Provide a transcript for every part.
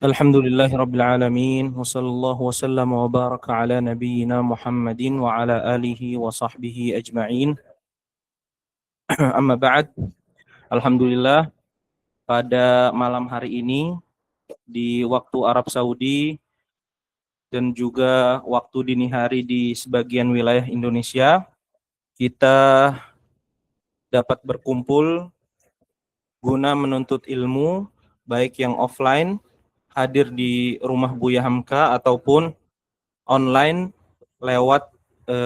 Alhamdulillahirabbil alamin wa sallallahu wa sallama wa baraka ala nabiyyina Muhammadin wa ala alihi wa sahbihi ajma'in. Amma ba'd. Alhamdulillah, pada malam hari ini di waktu Arab Saudi dan juga waktu dini hari di sebagian wilayah Indonesia, kita dapat berkumpul guna menuntut ilmu baik yang offline hadir di rumah Buya Hamka ataupun online lewat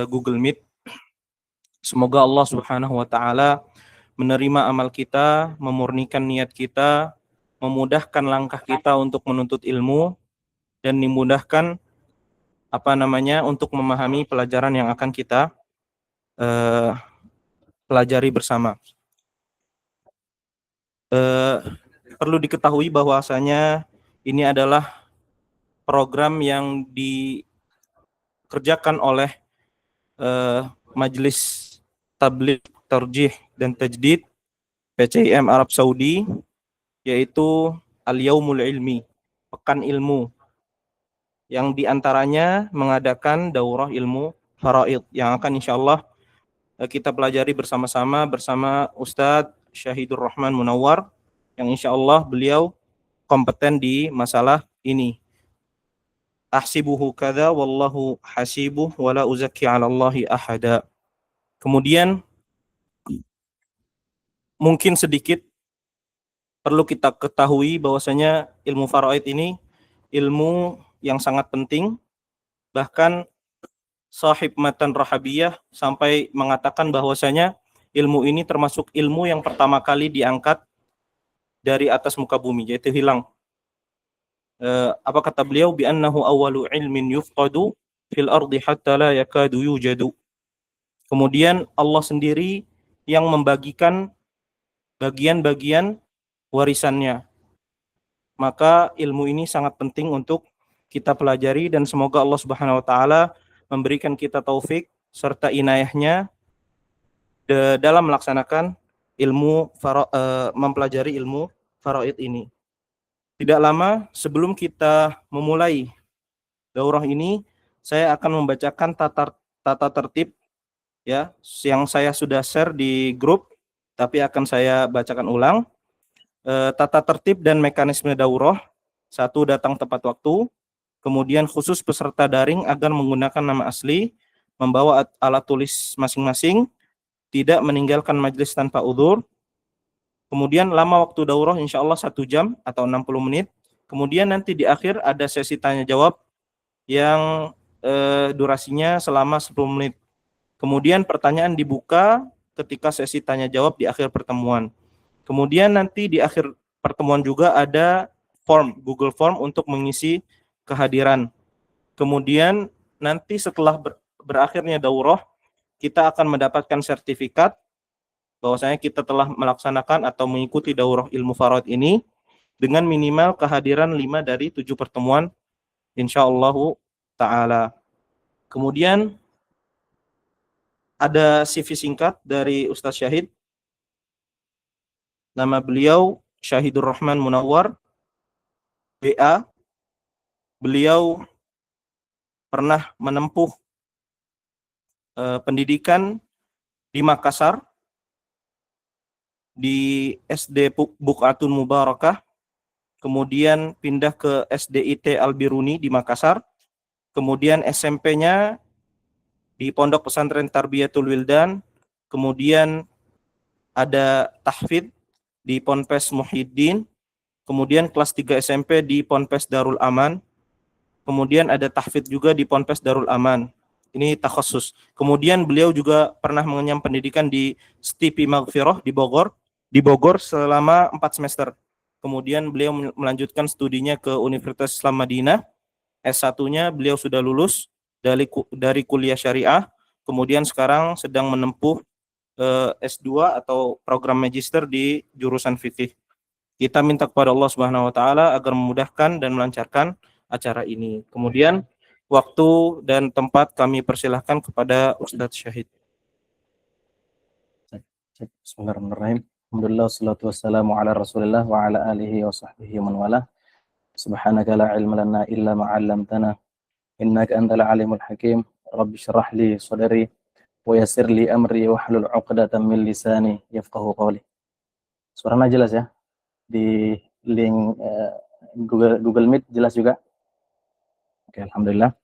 Google Meet. Semoga Allah Subhanahu wa taala menerima amal kita, memurnikan niat kita, memudahkan langkah kita untuk menuntut ilmu dan dimudahkan untuk memahami pelajaran yang akan kita pelajari bersama. Perlu diketahui bahwasanya ini adalah program yang dikerjakan oleh Majelis Tabligh, Tarjih dan Tajdid PCIM Arab Saudi, yaitu Al-Yaumul Ilmi, Pekan Ilmu, yang diantaranya mengadakan daurah ilmu faraid yang akan insyaallah kita pelajari bersama-sama bersama Ustadz Syahidur Rahman Munawwar, yang insyaallah beliau kompeten di masalah ini. Ahsibuhu kadza wallahu hasibuh wala uzakki 'ala Allahi ahada. Kemudian mungkin sedikit perlu kita ketahui bahwasanya ilmu faraid ini ilmu yang sangat penting. Bahkan sahib Matan Rahabiyah sampai mengatakan bahwasanya ilmu ini termasuk ilmu yang pertama kali diangkat dari atas muka bumi, yaitu hilang. Apa kata beliau? Bi annahu awwalu ilmin yufqadu fil ardi hatta la yakadu yujadu. Kemudian Allah sendiri yang membagikan bagian-bagian warisannya. Maka ilmu ini sangat penting untuk kita pelajari, dan semoga Allah Subhanahu wa taala memberikan kita taufik serta inayahnya dalam melaksanakan mempelajari ilmu faraid ini. Tidak lama sebelum kita memulai daurah ini, saya akan membacakan tata tertib ya yang saya sudah share di grup, tapi akan saya bacakan ulang. Tata tertib dan mekanisme daurah: 1. Datang tepat waktu. Kemudian khusus peserta daring agar menggunakan nama asli, membawa alat tulis masing-masing, tidak meninggalkan majelis tanpa udzur. Kemudian lama waktu daurah insyaallah 1 jam atau 60 menit. Kemudian nanti di akhir ada sesi tanya jawab yang durasinya selama 10 menit. Kemudian pertanyaan dibuka ketika sesi tanya jawab di akhir pertemuan. Kemudian nanti di akhir pertemuan juga ada Google Form untuk mengisi kehadiran. Kemudian nanti setelah berakhirnya daurah, kita akan mendapatkan sertifikat bahwasanya kita telah melaksanakan atau mengikuti daurah ilmu faraid ini dengan minimal kehadiran 5 dari 7 pertemuan insyaallah ta'ala. Kemudian ada CV singkat dari Ustadz Syahid. Nama beliau Syahidur Rahman Munawwar, BA. Beliau pernah menempuh pendidikan di Makassar, di SD Buq'atun Mubarakah, kemudian pindah ke SDIT Al-Biruni di Makassar, kemudian SMP-nya di Pondok Pesantren Tarbiyatul Wildan, kemudian ada tahfidz di Ponpes Muhyiddin, kemudian kelas 3 SMP di Ponpes Darul Aman, kemudian ada tahfidz juga di Ponpes Darul Aman. Ini takhasus. Kemudian beliau juga pernah mengenyam pendidikan di Stipi Maghfirah di Bogor selama 4 semester. Kemudian beliau melanjutkan studinya ke Universitas Islam Madinah. S1-nya beliau sudah lulus dari kuliah syariah. Kemudian sekarang sedang menempuh S2 atau program magister di jurusan fikih. Kita minta kepada Allah Subhanahu wa taala agar memudahkan dan melancarkan acara ini. Kemudian waktu dan tempat kami persilahkan kepada Ustadz Syahid. Bismillahirrahmanirrahim. Alhamdulillah wassalatu wassalamu ala Rasulillah wa ala alihi wa sahbihi man wala. Subhanaka la ilma lana illa ma 'allamtana innaka antal alimul hakim. Rabbi shrah li sadri wa yassir li amri wahlul 'uqdatam min lisani yafqahu qawli. Suaranya jelas ya? Di link Google Meet jelas juga? Oke, alhamdulillah.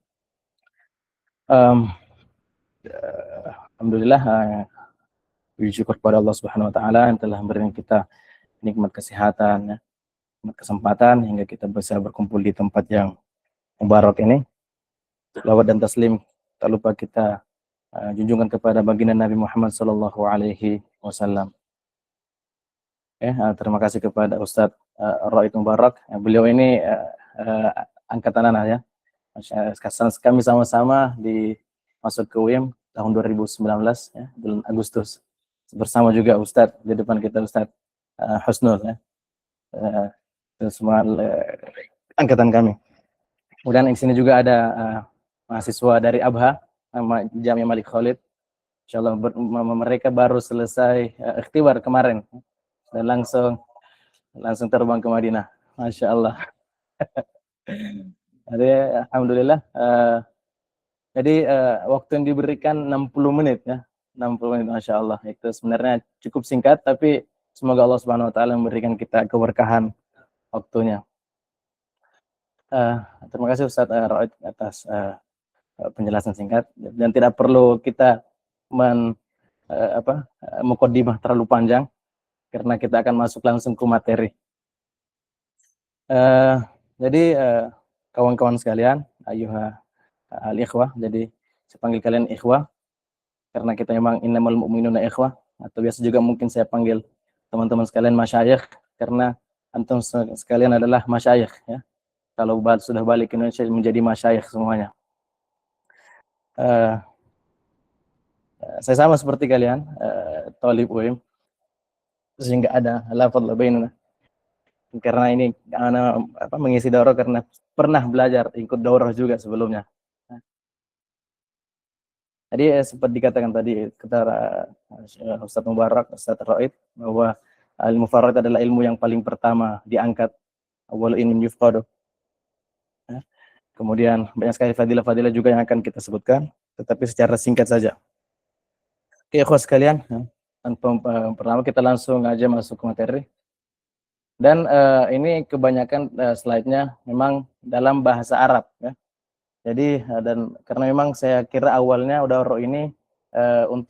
Alhamdulillah, puji syukur kepada Allah Subhanahu wa taala yang telah memberikan kita nikmat kesehatan ya, nikmat kesempatan hingga kita bisa berkumpul di tempat yang mubarak ini. Selawat dan taslim tak lupa kita junjungan kepada baginda Nabi Muhammad sallallahu alaihi wasallam. Terima kasih kepada Ustadz Raid Mubarak. Beliau ini angkatan anak ya. Kami sama-sama masuk ke UIM tahun 2019 ya, bulan Agustus. Bersama juga Ustadz di depan kita, Ustadz Husnul ya. Semua angkatan kami. Kemudian di sini juga ada mahasiswa dari ABHA nama Jami Malik Khalid. Insyaallah mereka baru selesai ikhtibar kemarin dan langsung terbang ke Madinah. Masya Allah. Jadi alhamdulillah. Jadi waktu yang diberikan 60 menit ya. 60 menit, Masya Allah. Itu sebenarnya cukup singkat, tapi semoga Allah Subhanahu wa taala memberikan kita keberkahan waktunya. Terima kasih Ustadz Raid atas penjelasan singkat, dan tidak perlu kita mukaddimah terlalu panjang karena kita akan masuk langsung ke materi. Jadi kawan-kawan sekalian, ayuha al-ikhwah, jadi saya panggil kalian ikhwah karena kita memang innamal mu'minuna ikhwah, atau biasa juga mungkin saya panggil teman-teman sekalian masyayikh karena antum sekalian adalah masyayikh ya. Kalau sudah balik ke Indonesia menjadi masyayikh semuanya. Saya sama seperti kalian, thalib UIM, sehingga ada lafadz bainana. Karena ini anak mengisi daurah karena pernah belajar ikut daurah juga sebelumnya. Jadi seperti dikatakan tadi kata Ustadz Mubarak, Ustadz Raid, bahwa ilmu faraid adalah ilmu yang paling pertama diangkat, awal ilmin yufqadu. Kemudian banyak sekali fadilah-fadilah juga yang akan kita sebutkan, tetapi secara singkat saja. Oke, ikhwas sekalian, pertama kita langsung aja masuk ke materi. Dan ini kebanyakan slide-nya memang dalam bahasa Arab ya. Jadi dan karena memang saya kira awalnya daurah ini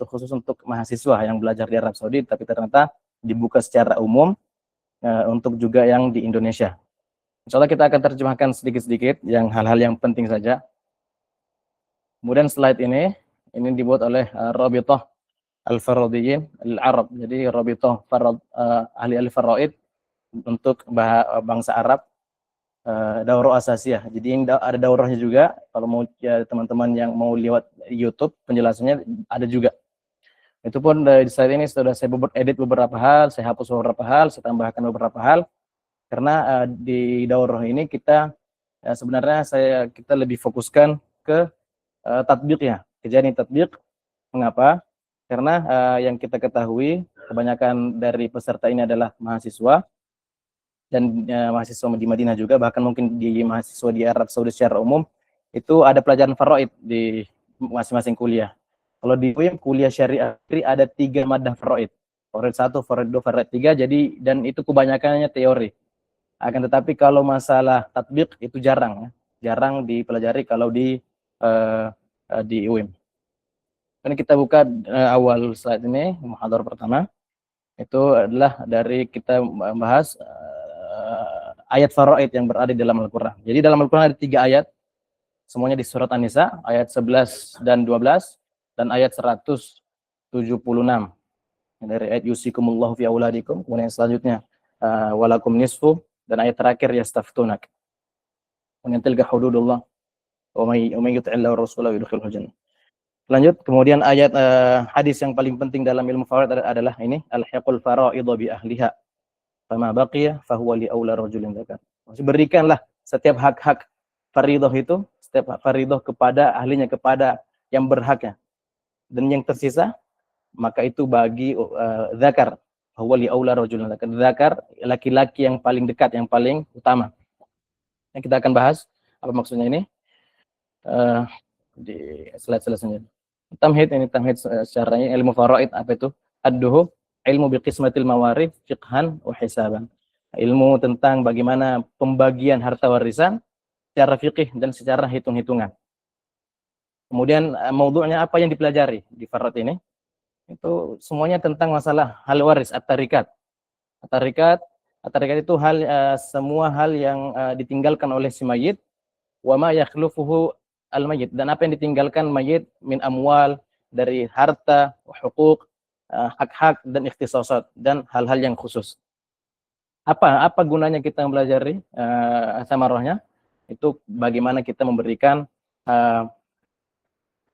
khusus untuk mahasiswa yang belajar di Arab Saudi, tapi ternyata dibuka secara umum untuk juga yang di Indonesia. Insyaallah kita akan terjemahkan sedikit-sedikit yang hal-hal yang penting saja. Kemudian slide ini dibuat oleh Rabithah Al-Faradiyyin Al-Arab. Jadi Rabithah ahli al-faraid untuk bangsa Arab, daurah asasiyah. Jadi ada daurahnya juga. Kalau mau ya, teman-teman yang mau lewat YouTube penjelasannya ada juga. Itu pun di slide ini sudah saya edit beberapa hal, saya hapus beberapa hal, saya tambahkan beberapa hal. Karena di daurah ini kita sebenarnya kita lebih fokuskan ke tatbiq ya. Kejadian tatbiq. Mengapa? Karena yang kita ketahui kebanyakan dari peserta ini adalah mahasiswa dan mahasiswa di Madinah juga, bahkan mungkin di mahasiswa di Arab Saudi secara umum itu ada pelajaran faraid di masing-masing kuliah. Kalau di UIM kuliah syariah ada 3 madah faraid. Faraid 1, faraid 2, faraid 3, jadi dan itu kebanyakannya teori. Akan tetapi kalau masalah tatbiq itu jarang ya. Jarang dipelajari kalau di UIM. Ini kita buka awal slide ini, muhadharah pertama. Itu adalah dari kita membahas ayat faraid yang berada di dalam Al-Quran. Jadi dalam Al-Quran ada 3 ayat, semuanya di surat An-Nisa, ayat 11 dan 12, dan ayat 176. Dari ayat yusikumullahu fi auladikum, kemudian selanjutnya walakum nisfu, dan ayat terakhir yastaftunak. Kemudian tilka hududullah, wa may yuti'illahu rasulahu yudkhilhu jannah. Lanjut, kemudian ayat hadis yang paling penting dalam ilmu faraid adalah ini, al-hiqul faraidha bi ahliha. Fama baqiya fahuwa li aula rajulin dzakar. Berikanlah setiap hak-hak fardhah itu, setiap hak fardhah kepada ahlinya, kepada yang berhaknya. Dan yang tersisa maka itu bagi dzakar. Fahuwa li aula rajulin dzakar. Dzakar laki-laki yang paling dekat, yang paling utama. Yang kita akan bahas apa maksudnya ini di slide selanjutnya. Tamhid secara ilmu faraid apa itu? Ad-duhu ilmu biqismatil mawarith fiqhan wa hisaban. Ilmu tentang bagaimana pembagian harta warisan secara fikih dan secara hitung-hitungan. Kemudian maudhu'nya apa yang dipelajari di faraid ini? Itu semuanya tentang masalah hal waris at-tarikat. At-tarikat itu semua hal yang ditinggalkan oleh si mayit, wa ma yakhlufuhu al-mayit, dan apa yang ditinggalkan mayit min amwal, dari harta, hukuk, hak-hak dan ikhtisasat dan hal-hal yang khusus. Apa gunanya kita mempelajari samarahnya? Itu bagaimana kita memberikan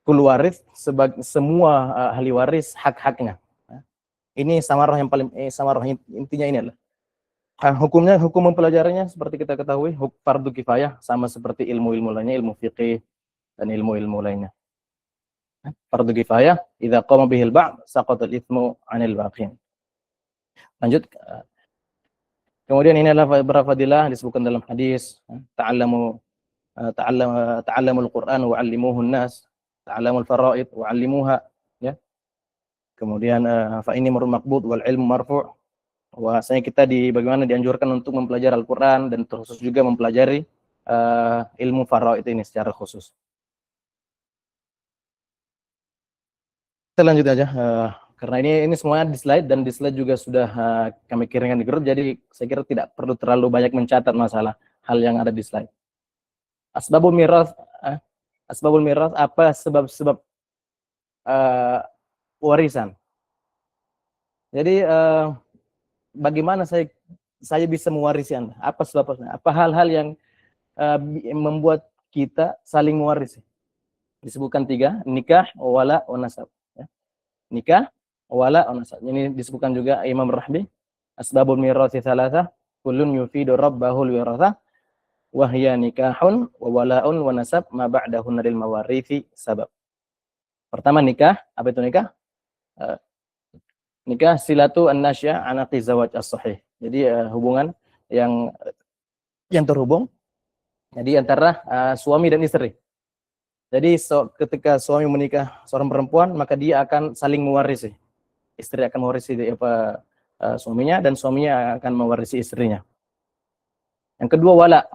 kul waris sebagai semua ahli waris hak-haknya. Ini samarah yang paling samarah intinya ini adalah hukumnya, hukum mempelajarinya seperti kita ketahui fardu kifayah, sama seperti ilmu-ilmu lainnya, ilmu fikih dan ilmu-ilmu lainnya. Fardu kifayah, idza qama bihil ba' saqata al-itsmu 'anil baqin. Lanjut. Kemudian ini adalah beberapa fadilah disebutkan dalam hadis, ta'allamul Qur'an wa 'allimuhun nas, ta'allamul faraid wa 'allimuha, ya. Kemudian fa ini maqbud wal ilmu marfu'. Bahwasanya kita bagaimana dianjurkan untuk mempelajari Al-Qur'an dan terkhusus juga mempelajari ilmu faraid ini secara khusus. Kita lanjut aja karena ini semuanya di slide, dan di slide juga sudah kami kirimkan di grup, jadi saya kira tidak perlu terlalu banyak mencatat masalah hal yang ada di slide. Asbabul miras, apa sebab-sebab warisan. Jadi bagaimana saya bisa mewarisi Anda? Apa sebabnya? Apa hal-hal yang membuat kita saling mewarisi? Disebutkan 3, nikah, wala, wa nasab. Ya. Nikah, wala, wa nasab. Ini disebutkan juga Imam Rahbi. Asbabul mirasi thalatha, kullun yufidu rabbahul wirasah, wa hiya nikahun, wa wala'un, wa nasab, ma ba'dahunna lil mawarithi sabab. Pertama nikah. Apa itu nikah? Nikah silatu an-nasya' anaqi zawaj as-sahih. Jadi hubungan yang terhubung jadi antara suami dan istri. Jadi ketika suami menikah seorang perempuan, maka dia akan saling mewarisi. Istri akan mewarisi suaminya, dan suaminya akan mewarisi istrinya. Yang kedua wala.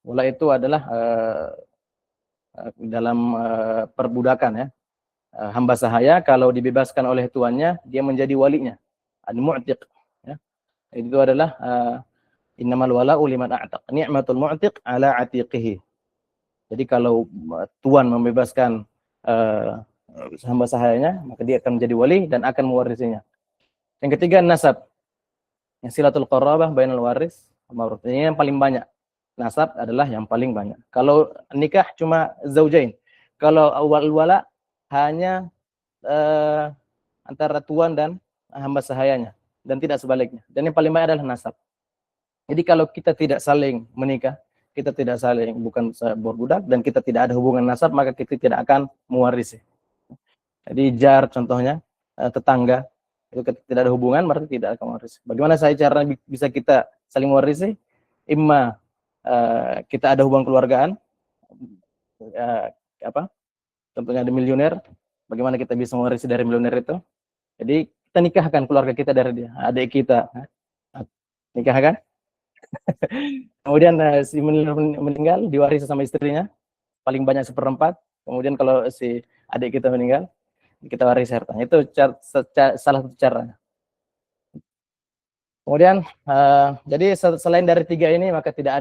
Wala itu adalah dalam perbudakan, ya. Hamba sahaya kalau dibebaskan oleh tuannya, dia menjadi walinya. Al-mu'tiq, ya. Itu adalah innamal wala'u liman a'taq. Ni'matul mu'tiq ala atiqihi. Jadi kalau tuan membebaskan hamba sahayanya, maka dia akan menjadi wali dan akan mewarisinya. Yang ketiga nasab. Yang silatul qarabah bainal waris. Ini yang paling banyak. Nasab adalah yang paling banyak. Kalau nikah cuma zaujain. Kalau awal wala hanya antara tuan dan hamba sahayanya, dan tidak sebaliknya. Dan yang paling banyak adalah nasab. Jadi kalau kita tidak saling menikah, kita tidak saling bukan berbudak, dan kita tidak ada hubungan nasab, maka kita tidak akan mewarisi. Jadi jar contohnya, tetangga, itu tidak ada hubungan, berarti tidak akan mewarisi. Bagaimana cara bisa kita saling mewarisi? Imma kita ada hubungan keluargaan, contohnya ada miliuner, bagaimana kita bisa mewarisi dari miliuner itu? Jadi kita nikahkan keluarga kita dari dia, adik kita, nikahkan. Kemudian si meninggal diwarisi sama istrinya, paling banyak 1/4. Kemudian kalau si adik kita meninggal, kita warisi hartanya. Itu salah satu cara. Kemudian jadi selain dari 3 ini, maka tidak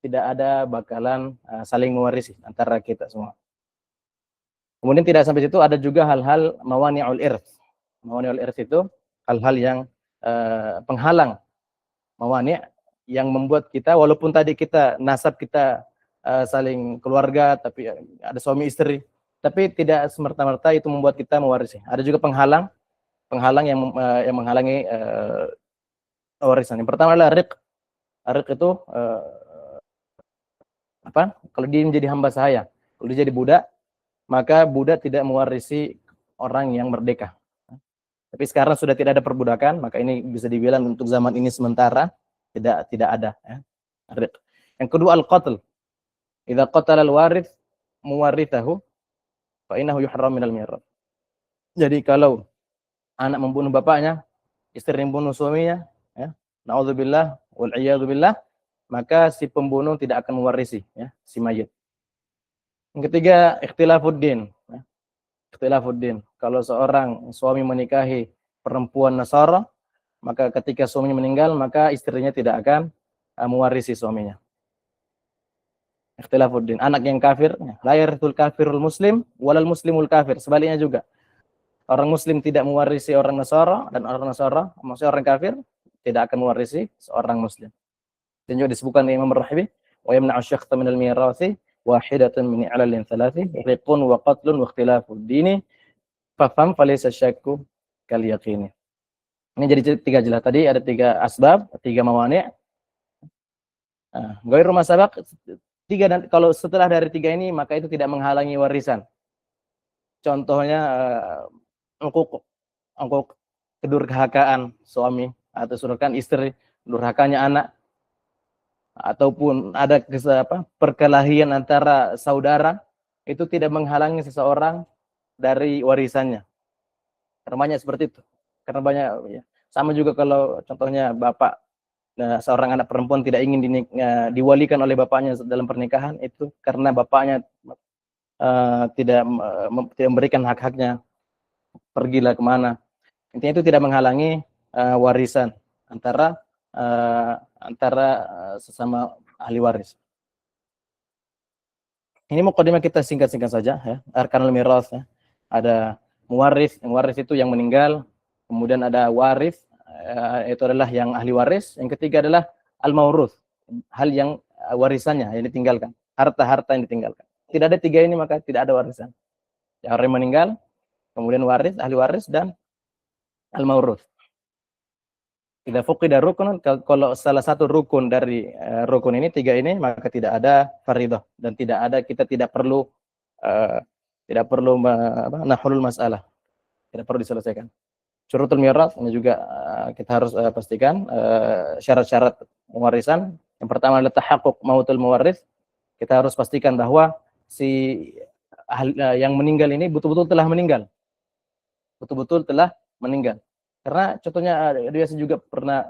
ada bakalan saling mewarisi antara kita semua. Kemudian tidak sampai situ, ada juga hal-hal mawani'ul irth. Mawani'ul irth itu hal-hal yang penghalang, mawani' yang membuat kita, walaupun tadi kita nasab kita saling keluarga, tapi ada suami istri, tapi tidak semerta-merta itu membuat kita mewarisi. Ada juga penghalang yang menghalangi warisan. Yang pertama adalah riq. Riq itu kalau dia menjadi hamba sahaya, kalau dia jadi budak, maka budak tidak mewarisi orang yang merdeka. Tapi sekarang sudah tidak ada perbudakan, maka ini bisa dibilang untuk zaman ini sementara tidak ada, ya. Yang kedua al-qatl. Idza qatala al-warith muwarrithahu fa innahu yuhram minal mirath. Jadi kalau anak membunuh bapaknya, istri membunuh suaminya, ya, naudzubillah wal iyadzubillah, maka si pembunuh tidak akan mewarisi, ya, si mayit. Yang ketiga, ikhtilafuddin. Ya. Ikhtilafuddin. Kalau seorang suami menikahi perempuan Nasara, maka ketika suaminya meninggal, maka istrinya tidak akan mewarisi suaminya. Ikhtilafuddin. Anak yang kafir, la yarithul kafirul muslim walal muslimul kafir. Sebaliknya juga. Orang muslim tidak mewarisi orang Nasara, dan orang Nasara, maksudnya orang kafir, tidak akan mewarisi seorang muslim. Dan juga disebutkan Imam Ar-Rahibi, wa yamna'u syakhta minal mirathi wahidatan min i'lalin thalathi, riqun wa qatlun wa ikhtilafuddini, fafham falaysa syakku kal yaqini. Ini jadi 3 jelas. Tadi ada 3 asbab, 3 mawani'. Ghairu ma sabaq, 3, dan kalau setelah dari 3 ini maka itu tidak menghalangi warisan. Contohnya angkuk kedurhakaan suami atau surkan istri, durhakanya anak, ataupun ada perkelahian antara saudara, itu tidak menghalangi seseorang dari warisannya. Karena banyak seperti itu. Karena banyak, ya. Sama juga kalau contohnya bapak, seorang anak perempuan tidak ingin diwalikan oleh bapaknya dalam pernikahan, itu karena bapaknya tidak memberikan hak-haknya, pergilah kemana. Intinya itu tidak menghalangi warisan antara sesama ahli waris. Ini mukadimah kita singkat-singkat saja, ya. Arkanul mirath, ya. Ada muwaris, yang waris itu yang meninggal, kemudian ada waris, itu adalah yang ahli waris, yang ketiga adalah al-mauruth, hal yang warisannya yang ditinggalkan, harta-harta yang ditinggalkan. Tidak ada 3 ini maka tidak ada warisan. Yang orang meninggal, kemudian waris, ahli waris, dan al-mauruth. Idza fuqida rukunun, kalau salah satu rukun dari rukun ini, 3 ini, maka tidak ada fardhah, dan kita tidak perlu nahulul masalah. Tidak perlu diselesaikan. Syurutul mirath ini juga kita harus pastikan syarat-syarat warisan. Yang pertama adalah tahaqquq mautul muwarris. Kita harus pastikan bahwa si yang meninggal ini betul-betul telah meninggal. Betul-betul telah meninggal. Karena contohnya biasa juga pernah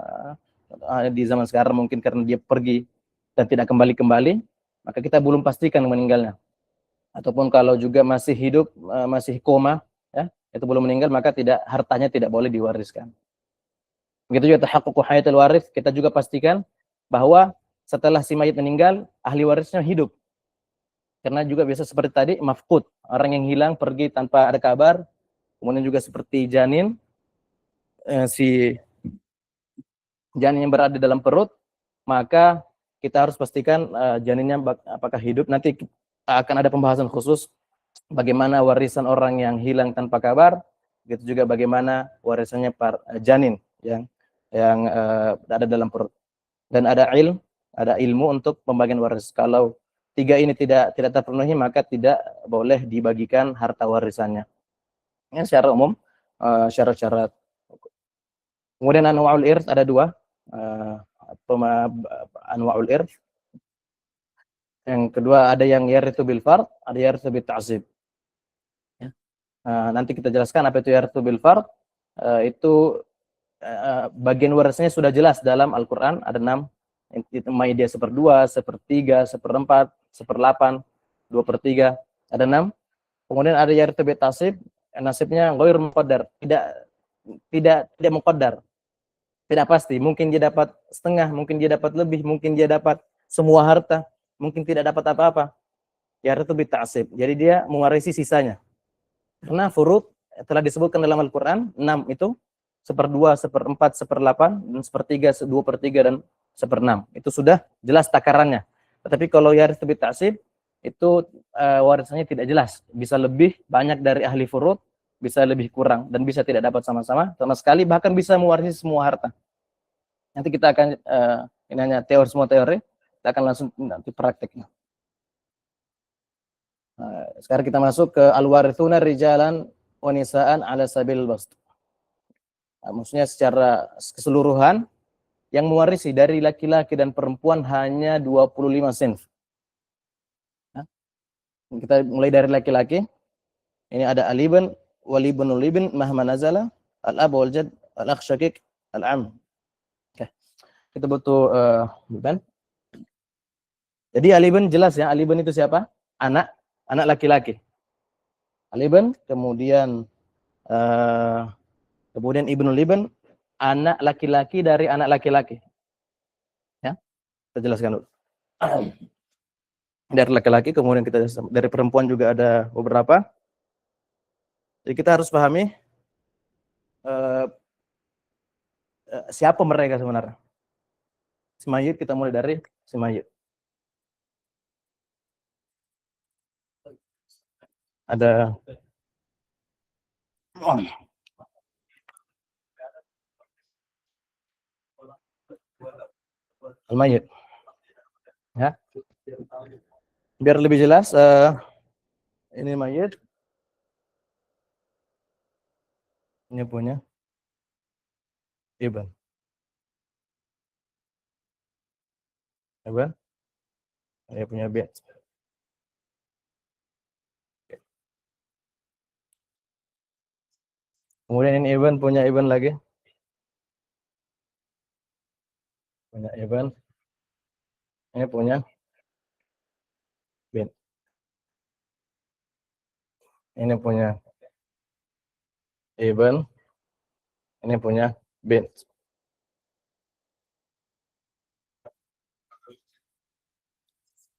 di zaman sekarang mungkin karena dia pergi dan tidak kembali-kembali, maka kita belum pastikan meninggalnya. Ataupun kalau juga masih hidup, masih koma, ya, itu belum meninggal, maka hartanya tidak boleh diwariskan. Begitu juga tahaqquq hayatul waris, kita juga pastikan bahwa setelah si mayit meninggal, ahli warisnya hidup. Karena juga biasa seperti tadi, mafqud, orang yang hilang, pergi tanpa ada kabar. Kemudian juga seperti janin, si janin yang berada dalam perut, maka kita harus pastikan janinnya apakah hidup. Nanti akan ada pembahasan khusus bagaimana warisan orang yang hilang tanpa kabar, begitu juga bagaimana warisannya janin yang ada dalam perut. Dan ada ilmu untuk pembagian waris. Kalau 3 ini tidak terpenuhi, maka tidak boleh dibagikan harta warisannya. Ini secara umum syarat-syarat. Kemudian anwa'ul irth ada 2. Anwa'ul irth. Yang kedua ada yang yarithu bil fard, ada yarithu bil ta'sib. Ya. Nanti kita jelaskan apa itu yarithu bil fard. Itu bagian warisnya sudah jelas dalam Al-Qur'an, ada 6. Maidah 1/2, 1/3, 1/4, 1/8, 2/3, ada 6. Kemudian ada yarithu bil ta'sib, nasibnya ghair muqaddar, tidak muqaddar. Tidak pasti, mungkin dia dapat setengah, mungkin dia dapat lebih, mungkin dia dapat semua harta, mungkin tidak dapat apa-apa. Yarithu bil ta'sib. Jadi dia mewarisi sisanya. Karena furud telah disebutkan dalam Al-Qur'an 6 itu 1/2, 1/4, 1/8, dan 1/3, 2/3, dan 1/6. Itu sudah jelas takarannya. Tetapi kalau yarithu bil ta'sib itu warisannya tidak jelas, bisa lebih banyak dari ahli furud, bisa lebih kurang, dan bisa tidak dapat sama sekali, bahkan bisa mewarisi semua harta. Nanti kita akan ini hanya semua teori, kita akan langsung nanti prakteknya. Sekarang kita masuk ke al-warithuna rijalan wa nisaan ala sabil bast. Maksudnya secara keseluruhan yang mewarisi dari laki-laki dan perempuan hanya 25 sinf. Kita mulai dari laki-laki. Ini ada al-ibn, wal-ibnul ibn, mahma nazala, al-ab wal jad, al-akh syakik, al-am. Oke. Kita butuh bukan? Jadi al-ibn jelas ya, al-ibn itu siapa? Anak laki-laki. Al-ibn, kemudian ibnul ibn, anak laki-laki dari anak laki-laki. Ya. Kita jelaskan dulu. Dari laki-laki, kemudian kita dari perempuan juga ada beberapa. Jadi kita harus pahami siapa mereka sebenarnya. Si mayit, kita mulai dari si mayit. Ada al-mayit. Ya. Biar lebih jelas, ini mayit. Ini punya ibn. Ibn. Ini punya bint. Kemudian ini ibn punya ibn lagi. Punya ibn. Ini punya bint. Ini punya ibn. Ini punya bint.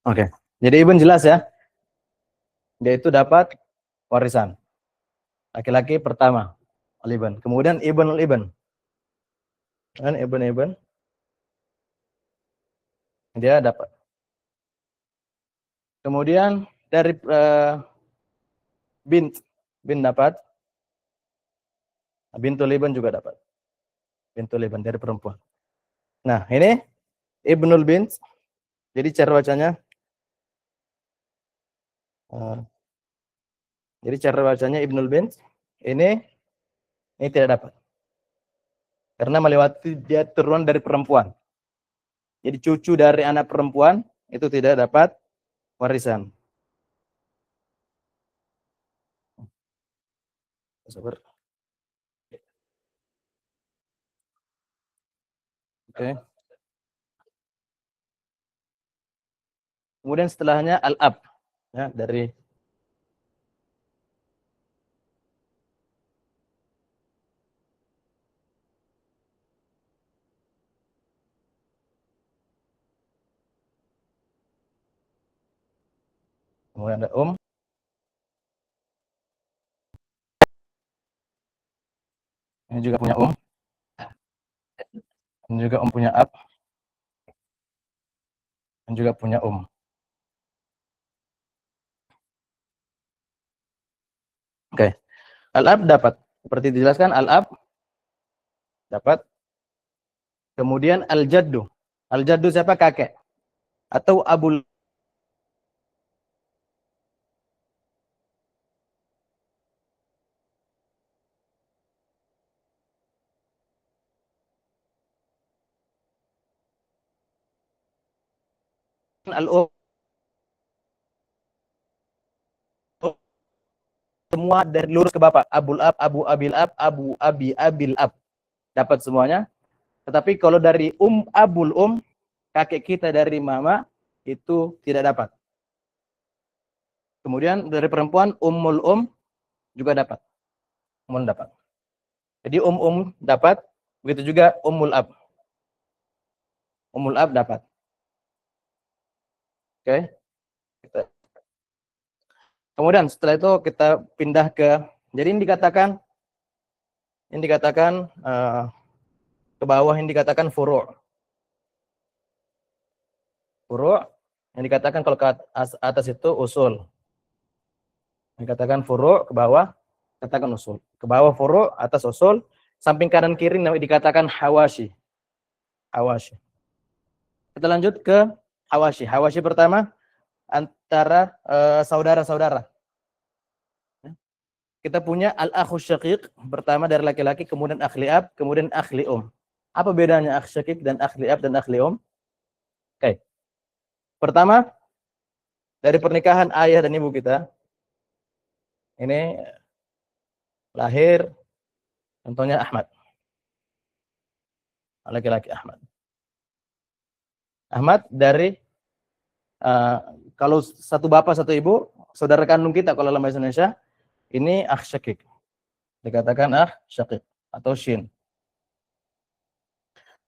Oke. Jadi ibn jelas ya. Dia itu dapat warisan. Laki-laki pertama, al-ibn. Kemudian ibnul ibn. Dan ibn dia dapat. Kemudian dari bint dapat. Bintul ibn juga dapat. Bintul ibn dari perempuan. Nah, ini ibnul bint. Jadi cara bacanya ibnul bint. Ini tidak dapat. Karena melewati dia turunan dari perempuan. Jadi cucu dari anak perempuan itu tidak dapat warisan. Sabar. Oke. Kemudian setelahnya al-ab. Ya, dari kemudian ada ini juga punya ini juga punya ab, dan juga punya Oke. Al-ab dapat. Seperti dijelaskan, al-ab dapat. Kemudian al-jaddu. Al-jaddu siapa? Kakek. Atau abul al-um. Semua dari lurus ke bapak. Abul ab, abu abil ab, abu abi abil ab. Dapat semuanya. Tetapi kalau dari abul kakek kita dari mama, itu tidak dapat. Kemudian dari perempuan, ummul juga dapat. Dapat. Jadi dapat, begitu juga ummul ab. Ummul ab dapat. Oke. Kemudian setelah itu kita pindah ke, jadi ini dikatakan ke bawah ini dikatakan furu'. Furu' yang dikatakan kalau ke atas itu usul. Dikatakan furu', ke bawah katakan usul. Ke bawah furu', atas usul, samping kanan kiri dikatakan hawashi. Hawashi. Kita lanjut ke hawashi. Hawashi pertama antara saudara-saudara. Kita punya al-akhu syaqiq pertama dari laki-laki, kemudian akhli ab, kemudian akhli Apa bedanya akh syakik dan akh li'ab dan akh li'um? Oke. Pertama, dari pernikahan ayah dan ibu kita, ini lahir contohnya Ahmad, laki-laki Ahmad. Ahmad dari kalau satu bapak satu ibu, saudara kandung kita kalau dalam bahasa Indonesia, ini akh syakik. Dikatakan akh syakik atau shin.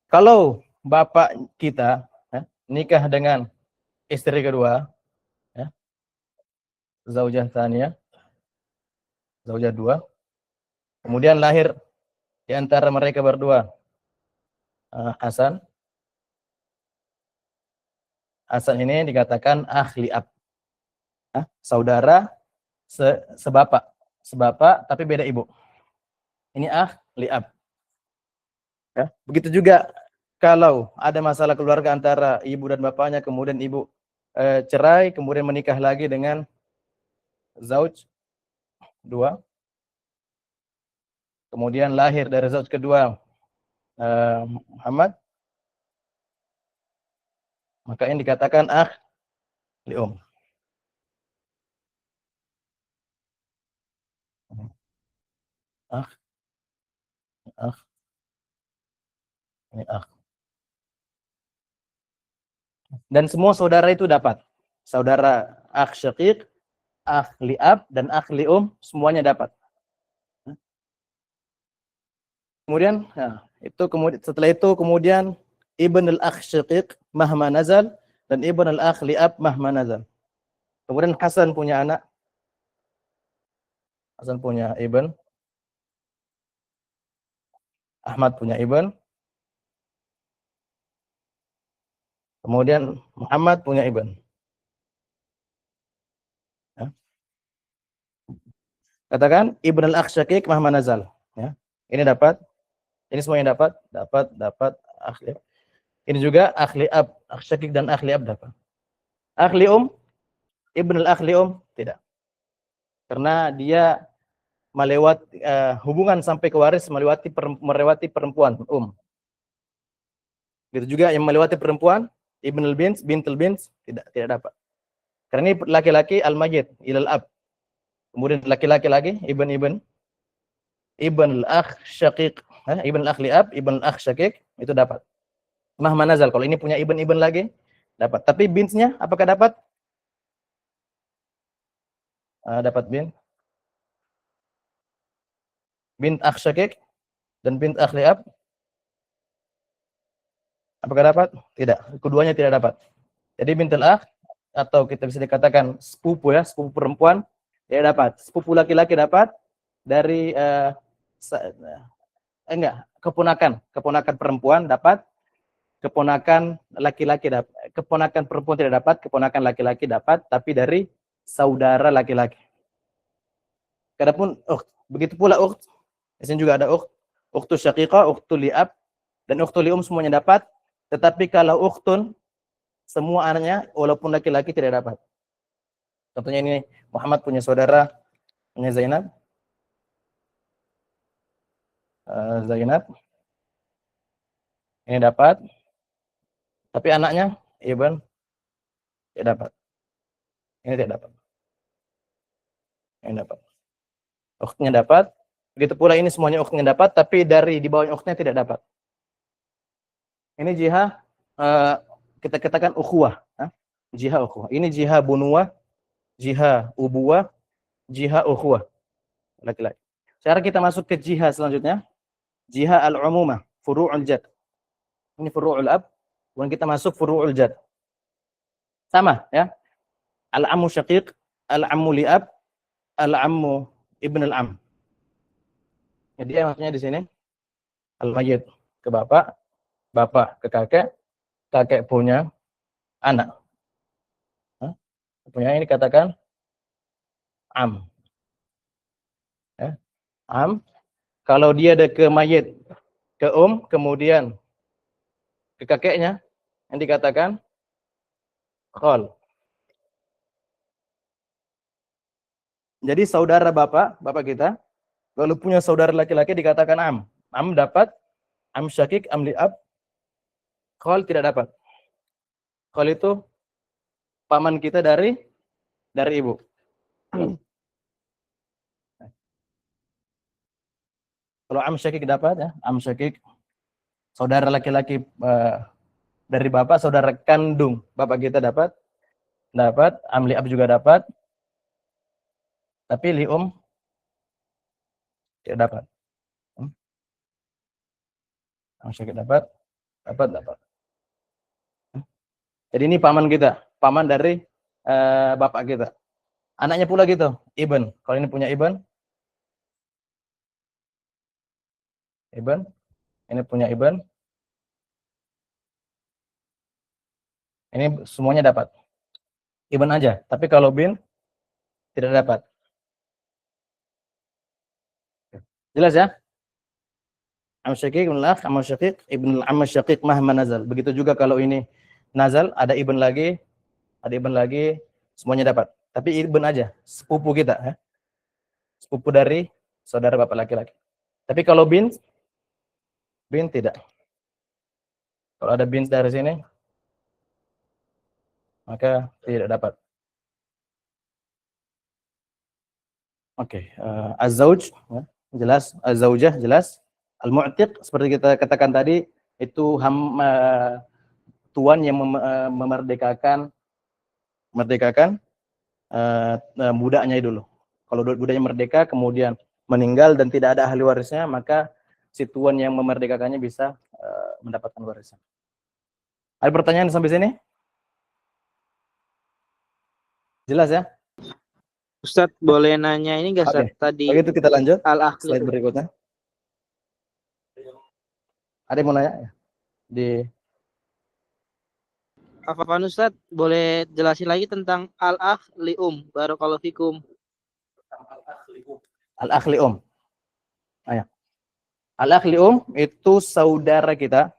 Kalau bapak kita nikah dengan istri kedua, ya, zaujah tsaniyah, zaujah dua, kemudian lahir di antara mereka berdua Hasan. Hasan ini dikatakan akh li'ab. Saudara sebapak tapi beda ibu. Ini akh li'ab. Ya. Begitu juga kalau ada masalah keluarga antara ibu dan bapaknya, kemudian ibu cerai, kemudian menikah lagi dengan zauj dua, kemudian lahir dari zauj kedua Muhammad, maka ini dikatakan akh li'um. Akh, akh, ini akh. Dan semua saudara itu dapat. Saudara akh syaqiq, akh li'ab, dan akh li'um, semuanya dapat. Kemudian, setelah itu kemudian ibn al-akh syaqiq mahma nazal, dan ibn al-akh li'ab mahma nazal. Kemudian Hasan punya anak. Hasan punya ibn. Ahmad punya ibn. Kemudian Muhammad punya ibn. Ya. Katakan ibn al-akh syaqiq mahma nazal. Ya. Ini dapat. Ini semuanya dapat. Dapat. Akh li'ab. Ini juga akh li'ab. Akh syaqiq dan akh li'ab dapat. Akh li'um, ibn al-akh li'um tidak. Karena dia melewati hubungan sampai ke waris melewati perempuan Gitu juga yang melewati perempuan ibn al-bint, bint al-bint tidak dapat. Karena ini laki-laki al-mayyit ilal ab. Kemudian laki-laki lagi ibn al-akh syaqiq, ibn al-akh li'ab, ibn al-akh syaqiq itu dapat. Mahma nazal, kalau ini punya ibn lagi dapat. Tapi bintnya apakah dapat? Dapat bint akh syaqiq dan bint akh li'ab. Apakah dapat? Tidak. Keduanya tidak dapat. Jadi bintul akh atau kita bisa dikatakan sepupu sepupu perempuan tidak dapat. Sepupu laki-laki dapat dari keponakan perempuan dapat, keponakan laki-laki dapat, keponakan perempuan tidak dapat, keponakan laki-laki dapat, tapi dari saudara laki-laki. Adapun begitu pula di sini juga ada ukhtu syaqiqah, ukhtu li'ab, dan ukhtu li'um semuanya dapat. Tetapi kalau ukhtun, semua anaknya walaupun laki-laki tidak dapat. Contohnya ini Muhammad punya saudara, punya Zainab. Zainab. Ini dapat. Tapi anaknya Ibn tidak dapat. Ini tidak dapat. Ini dapat. Ukhtnya dapat. Begitu pula ini semuanya ukhtnya dapat, tapi dari di bawah ukhtnya tidak dapat. Ini jihah kita katakan ukhuwah, jihah ukhuwah. Ini jihah bunuwah, jihah ubuwah, jihah ukhuwah. Laki-laki. Sekarang kita masuk ke jihah selanjutnya. Jihah al-umumah, furu'ul jad. Ini furu'ul ab, kemudian kita masuk furu'ul jad. Sama ya. Al-ammu syaqiq, al-ammu li'ab, al-ammu ibn al-am. Jadi maksudnya di sini al-mayyit ke bapak, bapak ke kakek, kakek punya anak. Punya ini katakan am. Ya. Am. Kalau dia ada ke mayit, ke kemudian ke kakeknya, yang dikatakan khol. Jadi saudara bapak kita, kalau punya saudara laki-laki dikatakan am. Am dapat, am syakik, am li'ab. Khol tidak dapat. Khol itu paman kita dari ibu. Kalau am syakik dapat ya, am syakik saudara laki-laki dari bapak, saudara kandung bapak kita dapat, am li'ab juga dapat, tapi li'um tidak dapat. Am syakik dapat. Jadi ini paman kita, paman dari bapak kita. Anaknya pula gitu, ibn. Kalau ini punya ibn, ini punya ibn. Ini semuanya dapat. Ibn aja, tapi kalau bin tidak dapat. Jelas ya? Am syaqiq ibn al-akh, am syaqiq ibn al-am syaqiq mahma nazal. Begitu juga kalau ini nazal, ada ibn lagi, semuanya dapat. Tapi ibn aja, sepupu kita ya. Sepupu dari saudara bapak laki-laki. Tapi kalau bin tidak. Kalau ada bin dari sini, maka tidak dapat. Oke, az-zauj ya, jelas, az-zaujah jelas. Al-mu'tiq seperti kita katakan tadi itu tuan yang memerdekakan budaknya dulu. Kalau budaknya merdeka kemudian meninggal dan tidak ada ahli warisnya, maka si tuan yang memerdekakannya bisa mendapatkan warisan. Ada pertanyaan sampai sini? Jelas ya? Ustadz, boleh nanya ini nggak, Ustadz? Tadi begitu kita lanjut al-akh. slide berikutnya. Ada yang mau nanya? Afwan Ustadz, boleh jelasin lagi tentang al-akh li'um. Barakallahu fikum. Al-akh li'um. Ayo. Al-akh li'um itu saudara kita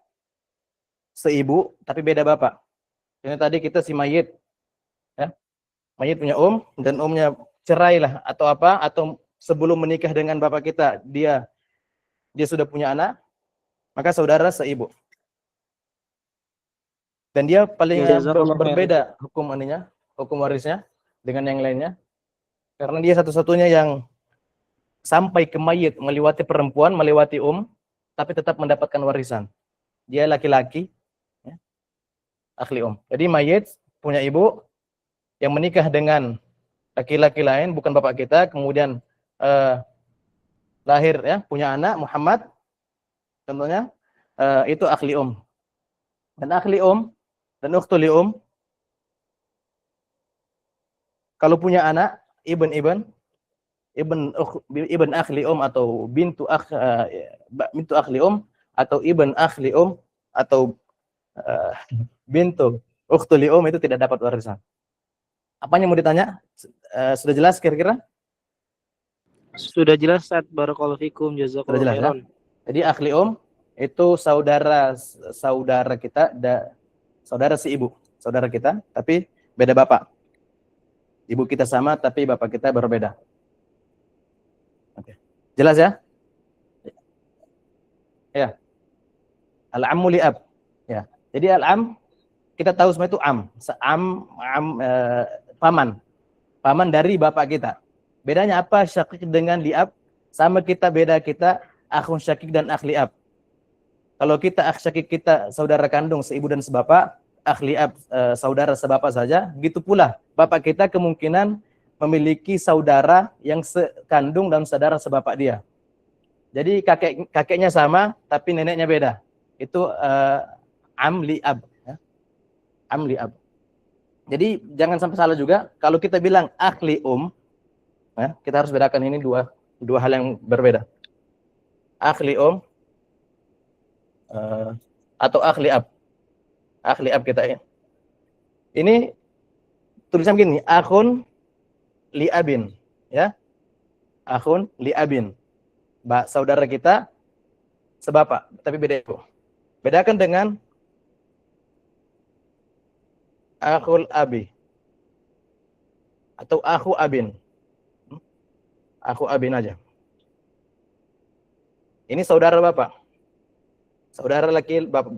seibu tapi beda bapak. Ini tadi kita si mayit. Ya. Mayit punya dan umnya cerai lah atau apa, atau sebelum menikah dengan bapak kita dia sudah punya anak, maka saudara seibu. Dan dia paling berbeda hukum warisnya dengan yang lainnya. Karena dia satu-satunya yang sampai ke mayit melewati perempuan, melewati tapi tetap mendapatkan warisan. Dia laki-laki, ya, akhli Jadi mayit punya ibu yang menikah dengan laki-laki lain, bukan bapak kita, kemudian lahir ya, punya anak Muhammad, contohnya, itu akhli Dan akhli dan ukhtul kalau punya anak ibn akhli atau bintu akhli atau ibn akhli atau bintu ukhtul itu tidak dapat warisan. Apanya mau ditanya? Sudah jelas kira-kira? Sudah jelas, Ustadz. Barakallahu fikum. Jazakallahu khairan. Ya? Jadi akhli itu saudara kita, saudara si ibu, saudara kita, tapi beda bapak. Ibu kita sama, tapi bapak kita berbeda. Oke. Jelas ya? Ya. Al-ammu li'ab. Ya. Jadi al-am kita tahu semua itu paman dari bapak kita. Bedanya apa syakik dengan li'ab? Sama kita, beda kita akhun syakik dan akh li'ab. Kalau kita akh syakik kita saudara kandung seibu dan sebapak, akh li'ab saudara sebapak saja, gitu pula bapak kita kemungkinan memiliki saudara yang sekandung dan saudara sebapak dia. Jadi kakeknya sama tapi neneknya beda. Itu am li'ab. Am li'ab. Jadi jangan sampai salah juga kalau kita bilang akhli ya, kita harus bedakan ini dua hal yang berbeda. Akhli atau akhli ab kita ya. Ini tulisan begini, akhun li'abin ya. Akhun li'abin. Saudara kita sebapak tapi beda ibu. Bedakan dengan akhul abi atau akhu abin. Akhu abin aja. Ini saudara bapak. saudara laki bapak,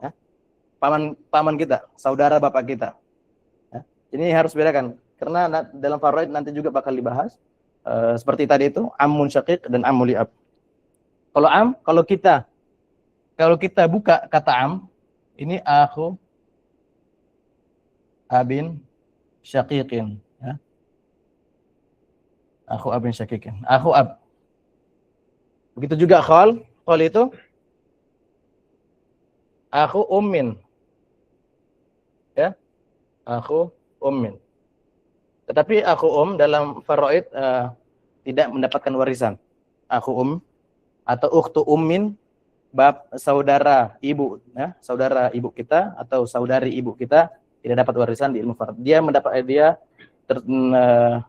ya, paman kita, saudara bapak kita. Ya. Ini harus bedakan karena dalam faraid nanti juga bakal dibahas seperti tadi itu ammun syaqiq dan ammu li'ab. Kalau kita buka kata am, ini akhu abin syaqiqin, ya. Akhu abin syaqiqin, akhu ab. Begitu juga khal itu akhu ummin, ya, akhu ummin. Tetapi akhu dalam faraid tidak mendapatkan warisan. Akhu atau ukhtu ummin, saudara ibu, ya, saudara ibu kita atau saudari ibu kita tidak dapat warisan di ilmu faraid. Dia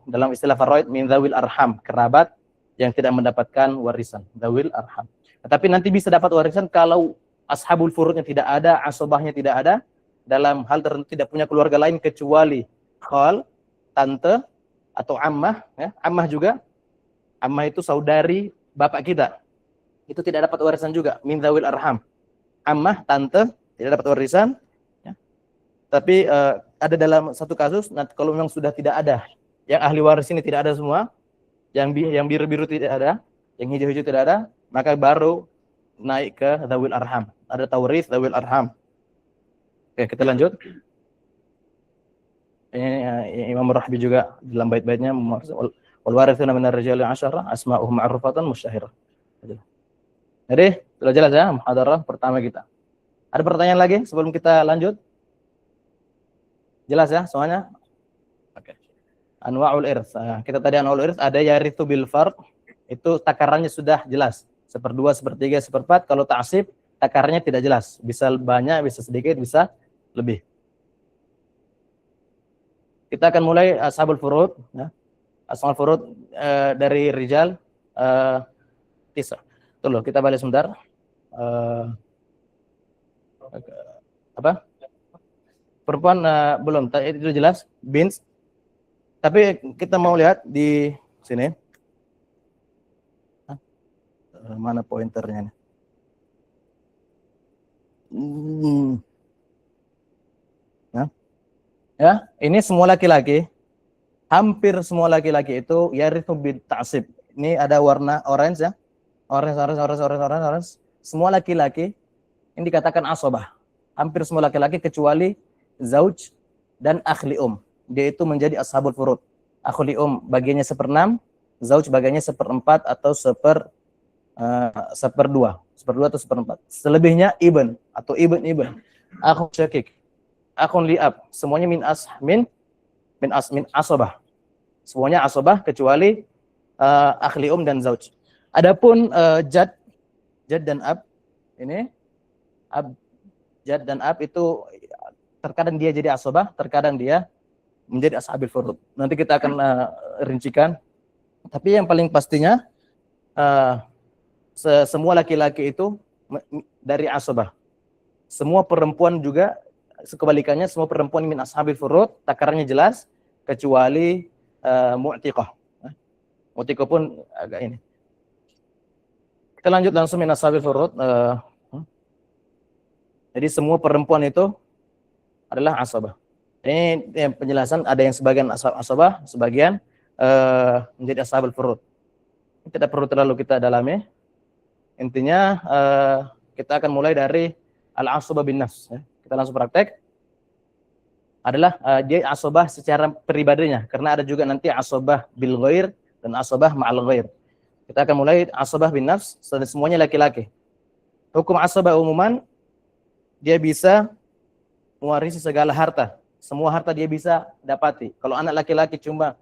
dalam istilah faraid min dzawil arham, kerabat yang tidak mendapatkan warisan, dzawil arham. Tetapi nanti bisa dapat warisan kalau ashabul furudnya tidak ada, asobahnya tidak ada, dalam hal tertentu tidak punya keluarga lain kecuali khal, tante atau ammah, ya. Ammah juga, ammah itu saudari bapak kita, itu tidak dapat warisan juga, min dzawil arham. Ammah, tante tidak dapat warisan, ya. Tapi ada dalam satu kasus, nanti kalau memang sudah tidak ada, yang ahli waris ini tidak ada semua, yang biru-biru tidak ada, yang hijau-hijau tidak ada, maka baru naik ke dzawil arham. Ada taurits dzawil arham. Oke, kita lanjut. Ini Imam Rahbi juga dalam bait-baitnya wal warithuna minar rijali 'asyara asma'uhum ma'rufatan musyahirah. Jadi, sudah jelas ya muhadarah pertama kita. Ada pertanyaan lagi sebelum kita lanjut? Jelas ya semuanya? Oke. Anwa'ul irts. Kita tadi anwa'ul irts ada yarithu bil fard, itu takarannya sudah jelas. 1/2, 1/3, 1/4. Kalau ta'sib takarannya tidak jelas. Bisa banyak, bisa sedikit, bisa lebih. Kita akan mulai ashabul furud, ya. Ashabul furud dari rijal tisa. Tunggu, kita balik sebentar. Apa? Perempuan belum, itu jelas. Bint. Tapi kita mau lihat di sini. Mana pointernya nih? Ya, ini semua laki-laki, hampir semua laki-laki itu yarithu bit ta'sib. Ini ada warna orange ya. Orange. Semua laki-laki ini dikatakan asobah. Hampir semua laki-laki kecuali zauj dan akhli Dia itu menjadi ashabul furud. Akhli bagiannya 1/6, zauj bagiannya 1/4 atau 1/2 atau 1/4. Selebihnya ibn atau ibn. Akhu syakik, akhun li'ab, semuanya min asobah. Semuanya asobah kecuali akhli dan zauj. Adapun jad dan ab, ini jad dan ab itu terkadang dia jadi asobah, terkadang dia menjadi ashabil furud. Nanti kita akan rincikan. Tapi yang paling pastinya semua laki-laki itu dari asobah. Semua perempuan juga sekebalikannya, semua perempuan min ashabil furud, takarannya jelas kecuali mu'tiqah. Mu'tiqah pun agak ini. Kita lanjut langsung min ashabil furud. Jadi semua perempuan itu adalah asabah. Ini yang penjelasan, ada yang sebagian asabah, sebagian menjadi ashabul furud. Tidak perlu terlalu kita dalami. Intinya kita akan mulai dari al-asabah bin nafs. Kita langsung praktek. Adalah dia asabah secara pribadinya, karena ada juga nanti asabah bil ghair dan asabah ma'al ghair. Kita akan mulai asabah bin nafs, semuanya laki-laki. Hukum asabah umuman, dia bisa mewarisi segala harta. Semua harta dia bisa dapati. Kalau anak laki-laki cuma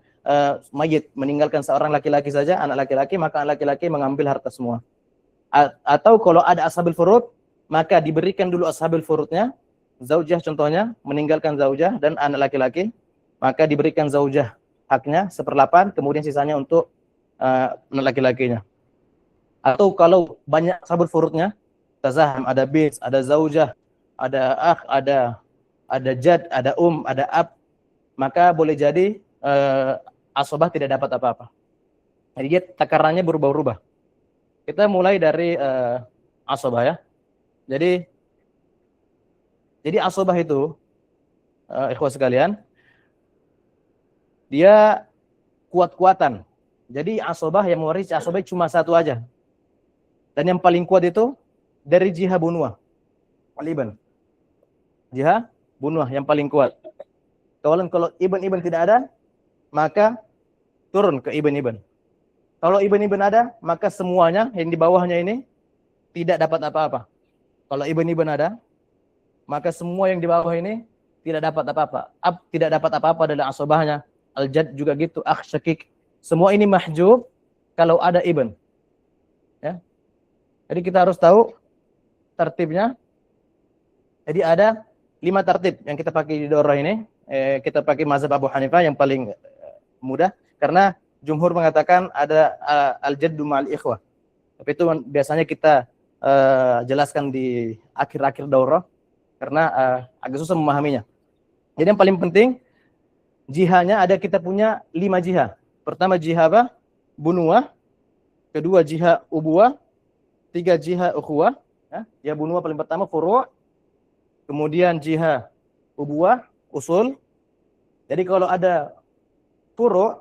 mayit meninggalkan seorang laki-laki saja, anak laki-laki, maka anak laki-laki mengambil harta semua. Atau kalau ada ashabul furud, maka diberikan dulu ashabul furudnya, zaujah contohnya, meninggalkan zaujah dan anak laki-laki, maka diberikan zaujah haknya 1/8, kemudian sisanya untuk anak laki-lakinya. Atau kalau banyak ashabul furudnya, tazaham, ada bint, ada zaujah, ada akh, ada jad, ada ada ab, maka boleh jadi asabah tidak dapat apa-apa. Jadi dia takarannya berubah-ubah. Kita mulai dari asabah ya. Jadi asobah itu, ikhwah sekalian, dia kuat-kuatan. Jadi asobah yang mewarisi asobah cuma satu aja. Dan yang paling kuat itu dari jihah bunuah, al-ibn. Jihah bunuah yang paling kuat. Kalau ibn tidak ada, maka turun ke ibn. Kalau ibn ada, maka semuanya yang di bawahnya ini tidak dapat apa-apa. Kalau ibn ada, maka semua yang di bawah ini tidak dapat apa-apa. Ab tidak dapat apa-apa dalam asobahnya. Al-jad juga gitu, akh syakik. Semua ini mahjub kalau ada ibn. Ya. Jadi kita harus tahu tertibnya. Jadi ada 5 tertib yang kita pakai di daurah ini. Kita pakai mazhab Abu Hanifah yang paling mudah. Karena jumhur mengatakan ada al-jaddu ma'al ikhwah. Tapi itu biasanya kita jelaskan di akhir-akhir daurah. Karena agak susah memahaminya. Jadi yang paling penting, jihanya ada kita punya 5 jihah. Pertama jihah apa? Bunuah. Kedua jihah ubuah. 3 jihah ukhuwah. Ya bunuah paling pertama furu'. Kemudian jihah ubuah, usul. Jadi kalau ada furu'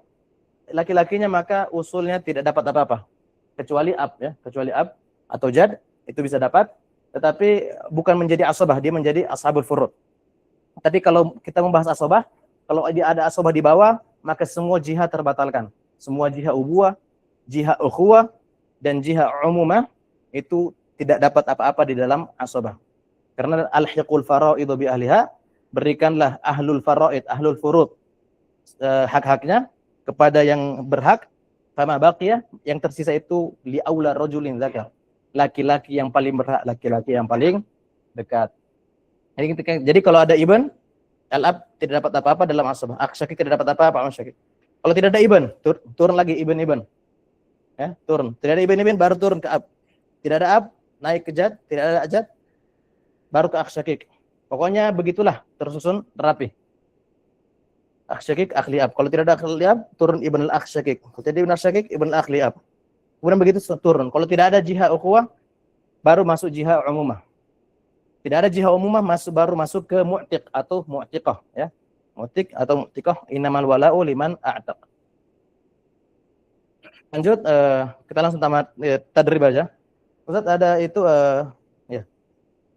laki-lakinya maka usulnya tidak dapat apa-apa. Kecuali ab ya, kecuali ab atau jad itu bisa dapat. Tetapi bukan menjadi asobah, dia menjadi ashabul furud. Tapi kalau kita membahas asobah, kalau dia ada asobah di bawah, maka semua jihad terbatalkan. Semua jihad ubuah, jihad ukhuwah, dan jihad umumah itu tidak dapat apa-apa di dalam asobah. Karena al-hiqul faraidu bi ahliha, berikanlah ahlul faraid, ahlul furud hak-haknya kepada yang berhak. Fama baqiya, yang tersisa itu li aula rajulin zakar. Laki-laki yang paling berhak, laki-laki yang paling dekat. Jadi kalau ada ibn, al-ab tidak dapat apa-apa dalam asabah. Akh-syakik tidak dapat apa-apa, syakik. Kalau tidak ada ibn, turun lagi ibn. Ya, turun. Tidak ada ibn baru turun ke ab. Tidak ada ab, naik ke jad, tidak ada jad, baru ke akh-syakik. Pokoknya begitulah, tersusun rapi. Akh-syakik, akh-li'ab. Kalau tidak ada akh-li'ab, turun ibn al-akh-syakik. Kalau tidak ibn al-syakik, ibn al-akh-li'ab. Kemudian begitu turun. Kalau tidak ada jihad ukhuwah, baru masuk jihad umumah. Tidak ada jihad umumah, baru masuk ke mu'tiq atau mu'tiqah. Ya. Mu'tiq atau mu'tiqah, innamal wala'u liman a'taq. Lanjut, kita langsung tamat tadrib aja. Ustaz ada itu, ya,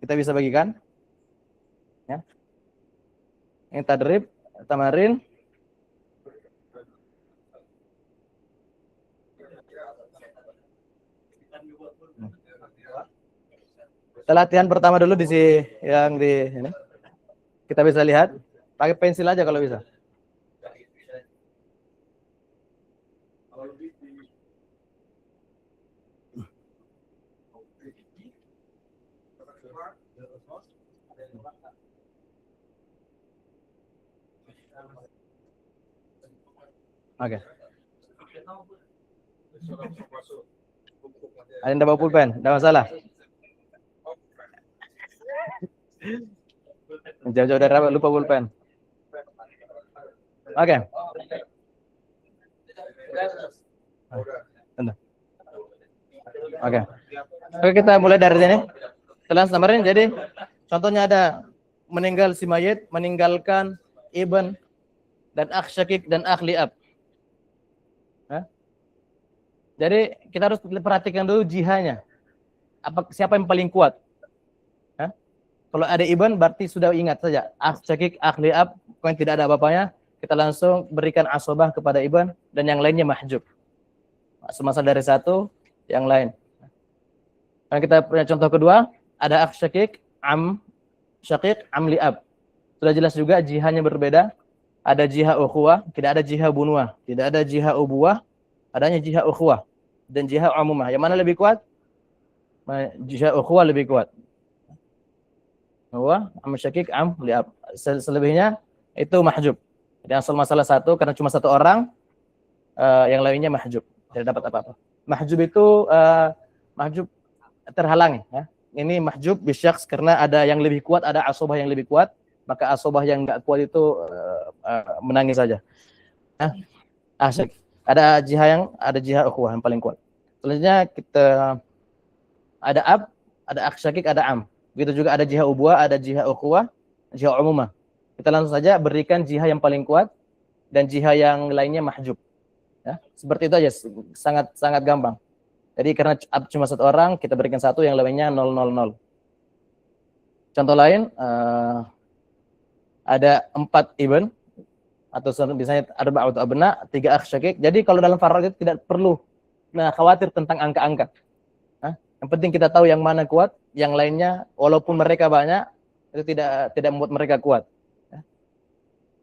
kita bisa bagikan. Ya. Yang tadrib, tamarin. Kita latihan pertama dulu di yang di ini. Kita bisa lihat, pakai pensil aja kalau bisa. Oke. Ada yang bawa pulpen? Tidak masalah. Jauh-jauh dari rapat lupa pulpen. Oke. Oke. Oke, kita mulai dari sini. Setelah samarin, jadi contohnya ada meninggal si mayit, meninggalkan ibn dan akh syakik dan akh li'ab. Jadi kita harus perhatikan dulu jihanya. Siapa yang paling kuat? Kalau ada ibn berarti sudah ingat saja. Akh syakik, akh li'ab, kalau tidak ada apa-apanya, kita langsung berikan asobah kepada ibn dan yang lainnya mahjub. Semasa dari satu, yang lain. Dan kita punya contoh kedua, ada akh syakik, am li'ab. Sudah jelas juga jihanya berbeda. Ada jihah ukhuwah, tidak ada jihah bunuah, tidak ada jihah ubuwah, adanya jihah ukhuwah dan jihah umumah. Yang mana lebih kuat? Jihah ukhuwah lebih kuat. Bahwa am syakik, am li'ab. Selebihnya itu mahjub. Jadi asal masalah satu karena cuma satu orang, yang lainnya mahjub, tidak dapat apa-apa. Mahjub itu mahjub terhalangi. Ya. Ini mahjub bisyaks karena ada yang lebih kuat, ada asobah yang lebih kuat, maka asobah yang enggak kuat itu menangis saja. Asyik. Ada jihah ukhuwah yang paling kuat. Selanjutnya kita ada ab, ada akh syakik, ada am. Begitu juga ada jihah ubuah, ada jihah ukhuwah, jihah umumah. Kita langsung saja berikan jihah yang paling kuat dan jihah yang lainnya mahjub. Ya, seperti itu aja, sangat sangat gampang. Jadi karena cuma satu orang, kita berikan satu, yang lainnya 000. Contoh lain, ada 4 ibn, atau misalnya ada ba'ud abna, 3 akh syakik. Jadi kalau dalam faraid itu tidak perlu khawatir tentang angka-angka. Yang penting kita tahu yang mana kuat, yang lainnya walaupun mereka banyak, itu tidak membuat mereka kuat.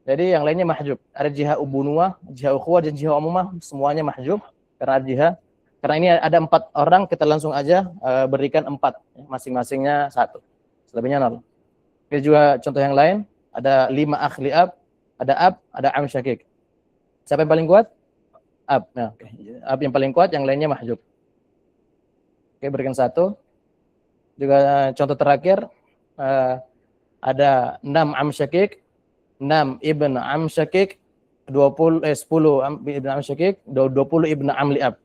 Jadi yang lainnya mahjub. Ada jihah ubunuah, jihah ukhuwah, dan jihah umumah, semuanya mahjub karena jihah. Karena ini ada 4 orang, kita langsung aja berikan 4, masing-masingnya 1. Selebihnya 0. Ini juga contoh yang lain, ada 5 akhli ab, ada am syakik. Siapa yang paling kuat? Ab. Nah, ab yang paling kuat, yang lainnya mahjub. Oke, berikan 1. Juga contoh terakhir, ada 6 am syakik, 6 ibn am syakik, 10 ibn am syakik, 20 ibn am li'ab.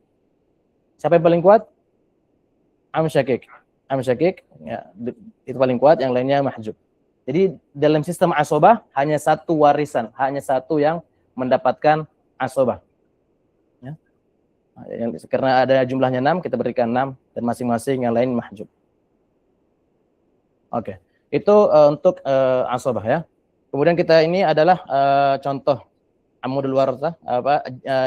Siapa yang paling kuat? Am syakik. Am syakik, ya, itu paling kuat, yang lainnya mahjub. Jadi dalam sistem asobah hanya 1 warisan, hanya 1 yang mendapatkan asobah. Ya. Karena ada jumlahnya 6, kita berikan 6 dan masing-masing yang lain mahjub. Oke, itu untuk asobah ya. Kemudian kita ini adalah contoh amudul warithah,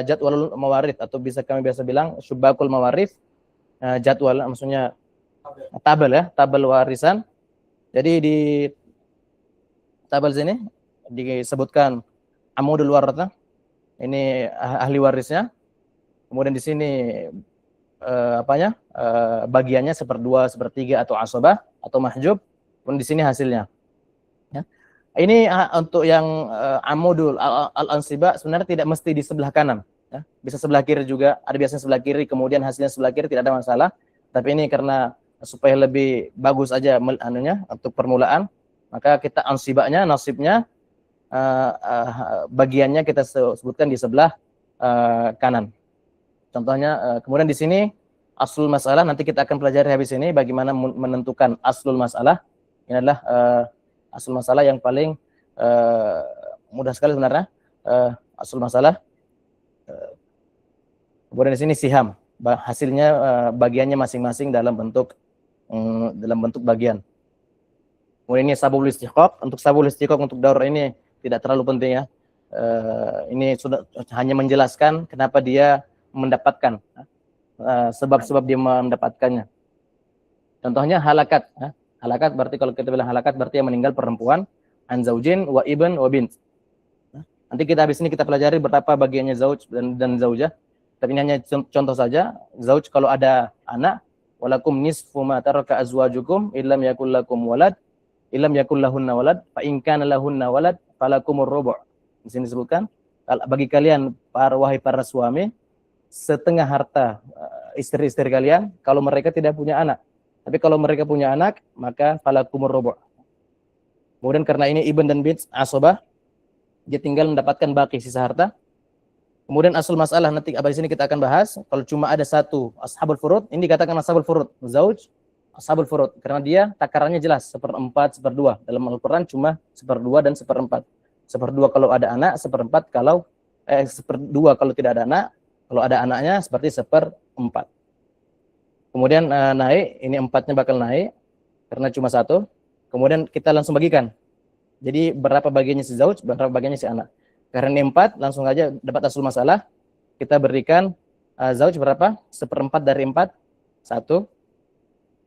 jadwalul mawarith, atau bisa kami biasa bilang syubakul mawarith, jadwal maksudnya tabel ya, tabel warisan. Jadi di tabel sini disebutkan amudul warithah, ini ahli warisnya. Kemudian di sini bagiannya 1/2, 1/3 atau asabah atau mahjub. Kemudian di sini hasilnya. Ya. Ini untuk yang amudul al-ansibah sebenarnya tidak mesti di sebelah kanan. Ya. Bisa sebelah kiri juga, ada biasanya sebelah kiri, kemudian hasilnya sebelah kiri, tidak ada masalah. Tapi ini karena supaya lebih bagus aja untuk permulaan, maka kita ansibahnya, nasibnya, bagiannya kita sebutkan di sebelah kanan. Contohnya, kemudian di sini aslul masalah, nanti kita akan pelajari habis ini bagaimana menentukan aslul masalah. Ini adalah aslul masalah yang paling mudah sekali sebenarnya, aslul masalah. Kemudian di sini siham, hasilnya bagiannya masing-masing dalam bentuk bagian. Kemudian ini sabul istiqaq. Untuk sabul istiqaq untuk daur ini tidak terlalu penting ya. Ini sudah hanya menjelaskan kenapa dia mendapatkan, sebab-sebab dia mendapatkannya. Contohnya halakat. Halakat berarti, kalau kita bilang halakat berarti yang meninggal perempuan, an zaujin wa ibn wa bint. Nanti kita habis ini kita pelajari berapa bagiannya zauj dan zaujah. Tapi ini hanya contoh saja. Zauj kalau ada anak, walakum nisfu ma taraka azwajukum illam yakul lakum walad, illam yakul lahunna walad, fa in kana lahunna walad falakumur rubu'. Di sini disebutkan bagi kalian wahai para suami, setengah harta istri-istri kalian kalau mereka tidak punya anak. Tapi kalau mereka punya anak, maka falakumur rubu'. Kemudian karena ini ibn dan bint asobah, dia tinggal mendapatkan baki, sisa harta. Kemudian asal masalah nanti abis ini kita akan bahas. Kalau cuma ada 1 ashabul furud, ini dikatakan ashabul furud, zauj ashabul furud, karena dia takarannya jelas 1/4, 1/2. Dalam Al-Qur'an cuma 1/2 dan 1/4. 1/2 kalau ada anak, 1/4 kalau 1/2 kalau tidak ada anak. Kalau ada anaknya seperti 1/4. Kemudian naik, ini 4-nya bakal naik karena cuma 1. Kemudian kita langsung bagikan. Jadi berapa bagiannya si zauj, berapa bagiannya si anak. Karena ini 4, langsung aja dapat asul masalah. Kita berikan zauj berapa? 1/4 dari 4, 1.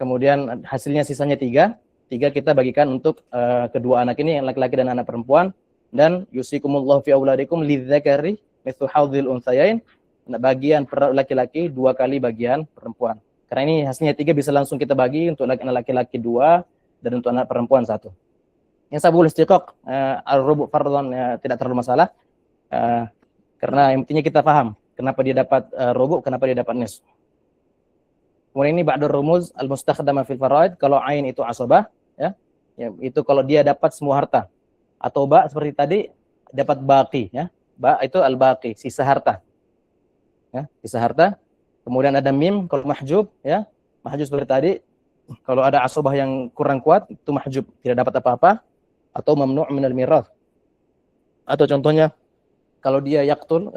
Kemudian hasilnya sisanya 3. 3 kita bagikan untuk kedua anak ini, yang laki-laki dan anak perempuan. Dan yusikumullahu fi auladikum lidzakari mithlu hadzil unthayain. Bagian laki-laki 2 kali bagian perempuan. Karena ini hasilnya 3, bisa langsung kita bagi untuk anak laki-laki 2 dan untuk anak perempuan 1. Yang sabul istiqaq, al-rubu' fardhon, tidak terlalu masalah. Karena intinya kita paham kenapa dia dapat rubu', kenapa dia dapat nis. Kemudian ini ba'dur rumuz al-mustakhdamah fil faraid, kalau ain itu asabah, ya, itu kalau dia dapat semua harta. Atau ba seperti tadi dapat baqi, ya. Ba itu al-baqi, sisa harta. Ya, sisa harta. Kemudian ada mim kalau mahjub, ya. Mahjub seperti tadi, Kalau ada asabah yang kurang kuat, itu mahjub, tidak dapat apa-apa, atau mamnu' minal mirath. Atau contohnya kalau dia yaktul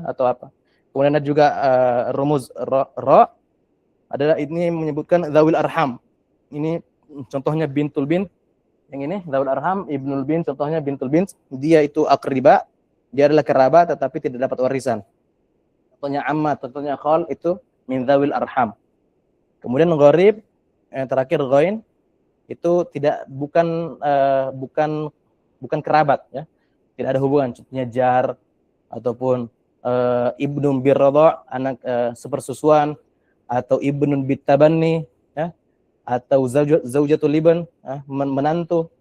atau apa. Kemudian ada juga rumuz ra adalah ini menyebutkan zawil arham. Ini contohnya bintul bint. Yang ini zawil arham, ibnul bint, contohnya bintul bint. Dia itu akriba, dia adalah kerabat tetapi tidak dapat warisan. Contohnya amma, contohnya khal, itu min zawil arham. Kemudian gharib, yang terakhir ghain, itu bukan kerabat, ya. Tidak ada hubungan, contohnya jar ataupun ibnun birradha, anak sepersusuan, atau ibnun bitabanni, ya, atau zaujatul liban, menantu.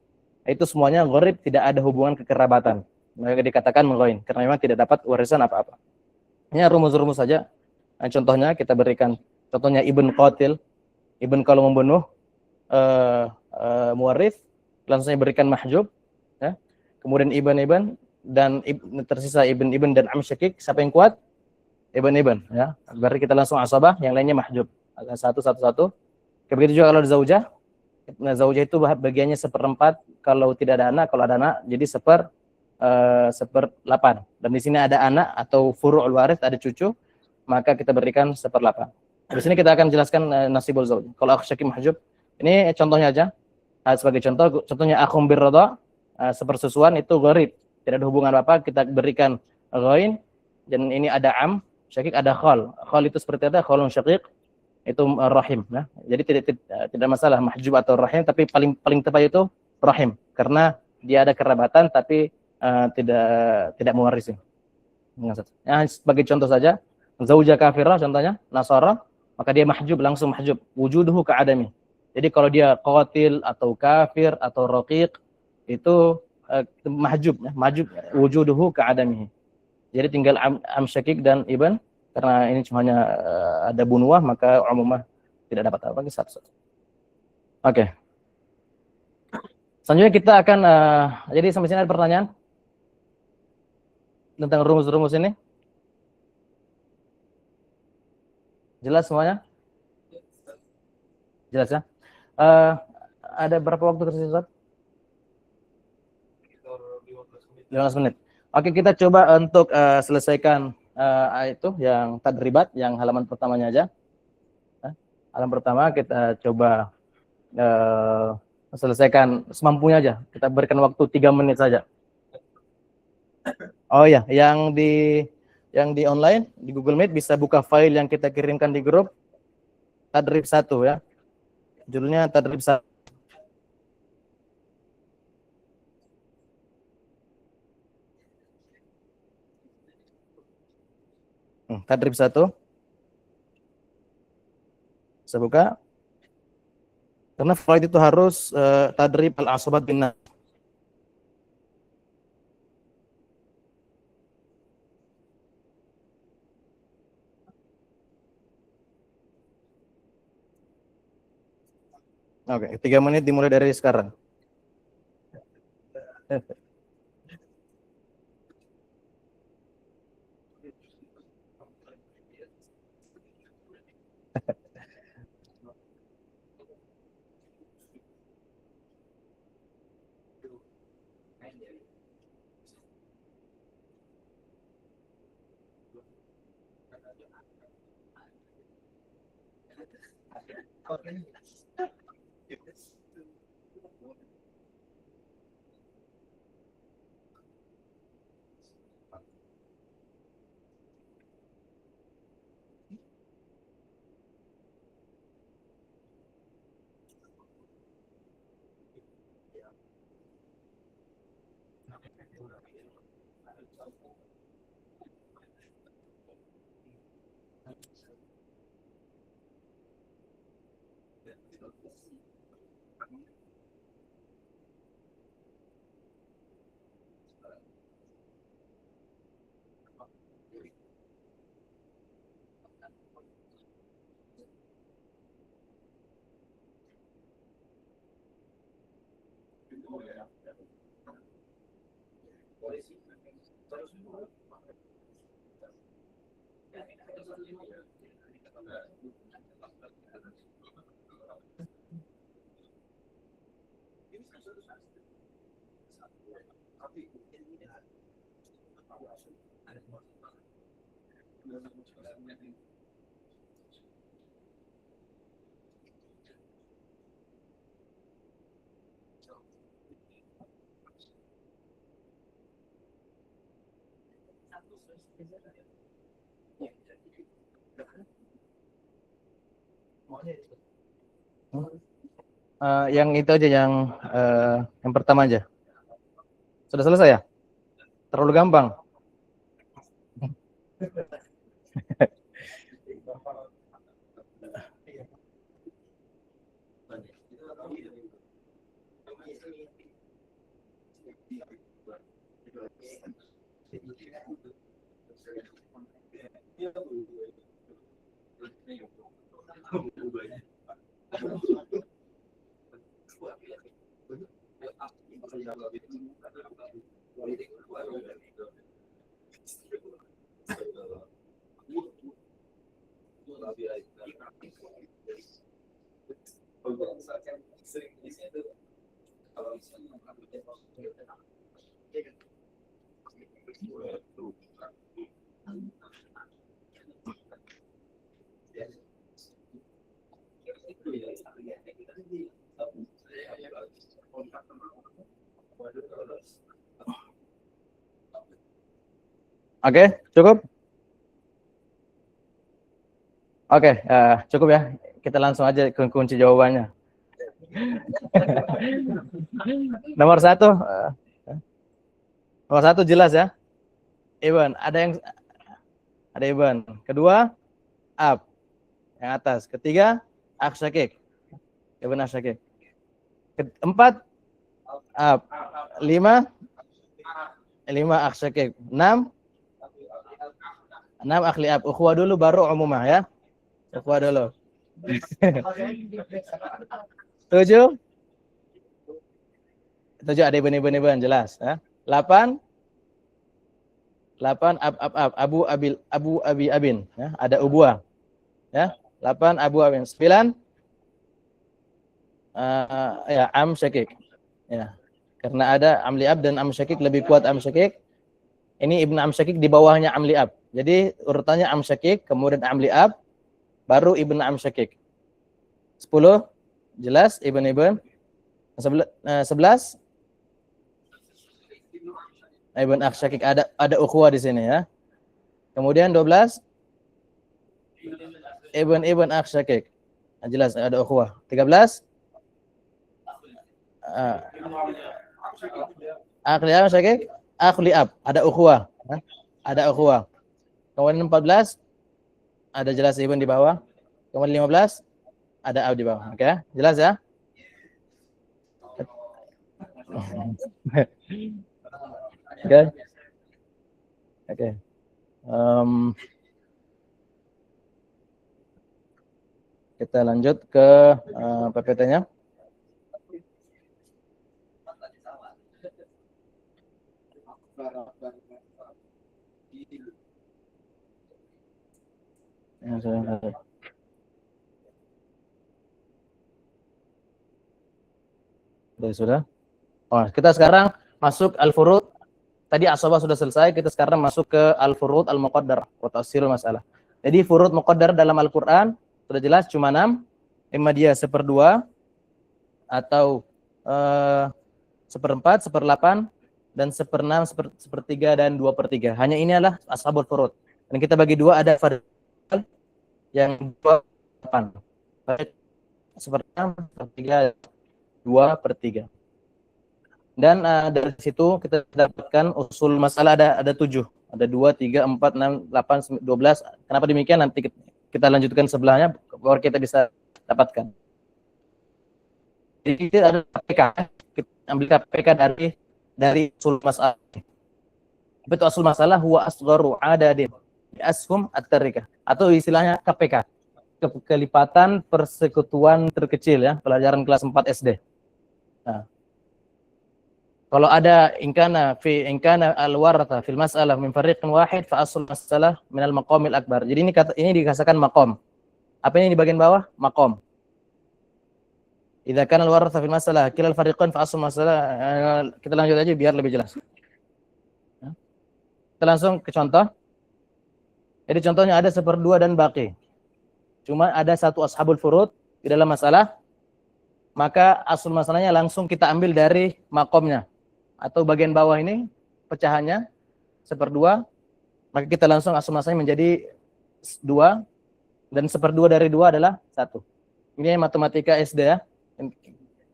Itu semuanya gharib, tidak ada hubungan kekerabatan. Maka dikatakan ghain karena memang tidak dapat warisan apa-apa. Ini rumus-rumus saja. Nah, contohnya kita berikan, contohnya ibn qatil, ibn kalau membunuh muwarith, langsung berikan mahjub, ya. Kemudian ibn dan tersisa ibn dan am syakik, siapa yang kuat? Ibn, ya. Berarti kita langsung asabah, yang lainnya mahjub. Satu. Begitu juga kalau ada zaujah. Nah, zaujah itu bagiannya 1/4 kalau tidak ada anak, kalau ada anak jadi 1/8. Dan di sini ada anak atau furu'ul waris, ada cucu, maka kita berikan 1/8. Di sini kita akan jelaskan nasibul zauj. Kalau akh syakik mahjub, ini contohnya aja. Sebagai contohnya akhum birradha, sepersusuan itu gharib, tidak ada hubungan apa, kita berikan ghain. Dan ini ada am syakik, ada khal. Khal itu seperti apa? Khalun syakik itu rahim, nah. Jadi tidak masalah mahjub atau rahim, tapi paling tepat itu rahim karena dia ada kerabatan tapi tidak mewarisi. Nah, sebagai contoh saja, zaujah kafirah contohnya Nasara, maka dia mahjub, langsung mahjub, wujuduhu ka'adami. Jadi kalau dia qatil atau kafir atau raqiq itu mahjub, ya, mahjub wujuduhu ka'adami. Jadi tinggal am syakik dan ibn, karena ini cuma hanya ada bunuah, maka umumah tidak dapat apa satu. Oke. Selanjutnya kita akan jadi sampai sini ada pertanyaan tentang rumus-rumus ini? Jelas semuanya? Jelas ya? Ada berapa waktu tersisa? 15 menit. Oke, kita coba untuk selesaikan itu yang tadribat, yang halaman pertamanya aja. Halaman pertama kita coba selesaikan semampunya aja. Kita berikan waktu 3 menit saja. Oh ya, yang di online di Google Meet bisa buka file yang kita kirimkan di grup, tadrib 1 ya. Judulnya tadrib 1. Tadrib 1. Saya buka. Karena file itu harus tadrib al-asabat bin nas. Oke, 3 menit dimulai dari sekarang. Yang itu aja, yang pertama aja. Sudah selesai ya? Terlalu gampang. Oke, cukup? Oke, cukup ya. Kita langsung aja ke kunci jawabannya. Nomor satu jelas ya. Ibn, ada Ibn. Kedua, ab yang atas. Ketiga, aksyakik. Ibn aksyakik. Keempat, ab. Lima aksyakik. Enam akhli ab. Ukhuwah dulu baru umumah ya. Ukhuwah dulu. 7 ada ibn jelas ya. 8 abu abi abin ya, ada ubuah ya. 8 abu abin. 9 ya am syakik ya. Karena ada amli ab dan am syakik, lebih kuat am syakik. Ini ibn am syakik di bawahnya amli ab. Jadi urutannya am syakik, kemudian amli ab, baru ibn am syakik. 10 jelas ibn. 11 ibn aksyakik, ada ukhuwah di sini ya. Kemudian 12 ibn aksyakik. Jelas ada ukhuwah. 13 akhli ab, ada ukhuwah. Ada ukhuwah. Kemudian 14 ada jelas ibn di bawah. Kemudian 15 ada ab di bawah. Oke, jelas ya? Oke. Kita lanjut ke PPT-nya. Sudah. Oh, kita sekarang masuk al-furud. Tadi asabah sudah selesai, kita sekarang masuk ke al-furud al-muqaddar wa tafsirul masalah. Jadi furud muqaddar dalam Al-Qur'an sudah jelas cuma 6. Imma dia 1/2 atau 1/4, 1/8 dan 1/6, 1/3 dan 2/3. Hanya ini adalah ashabul furud. Dan kita bagi dua, ada fardhu yang 2/8. 1/6, 1/3, 2/3. Dan dari situ kita dapatkan usul masalah ada 7. Ada 2, 3, 4, 6, 8, 12. Kenapa demikian? Nanti kita lanjutkan sebelahnya baru kita bisa dapatkan. Jadi kita ada KPK. Kita ambil KPK dari usul masalah. Apa itu usul masalah? Huwa asgharu adadin ashum at-tarikah. Atau istilahnya KPK. Kelipatan persekutuan terkecil ya, pelajaran kelas 4 SD. Nah, kalau ada ingkana al-waratha fil mas'alah min fariqin wahid fa asl masalah min al-maqamil akbar. Jadi ini dikatakan maqam. Apa ini di bagian bawah? Maqam. Idza kana al-waratha fil masalah kilal fariqain fa asl masalah. Kita lanjut aja biar lebih jelas. Kita langsung ke contoh. Jadi contohnya ada seperdua dan baqi. Cuma ada satu ashabul furud di dalam masalah, maka asal masalahnya langsung kita ambil dari makomnya atau bagian bawah ini pecahannya seperdua, maka kita langsung asal masalahnya menjadi 2 dan seperdua dari 2 adalah 1. Ini matematika SD ya.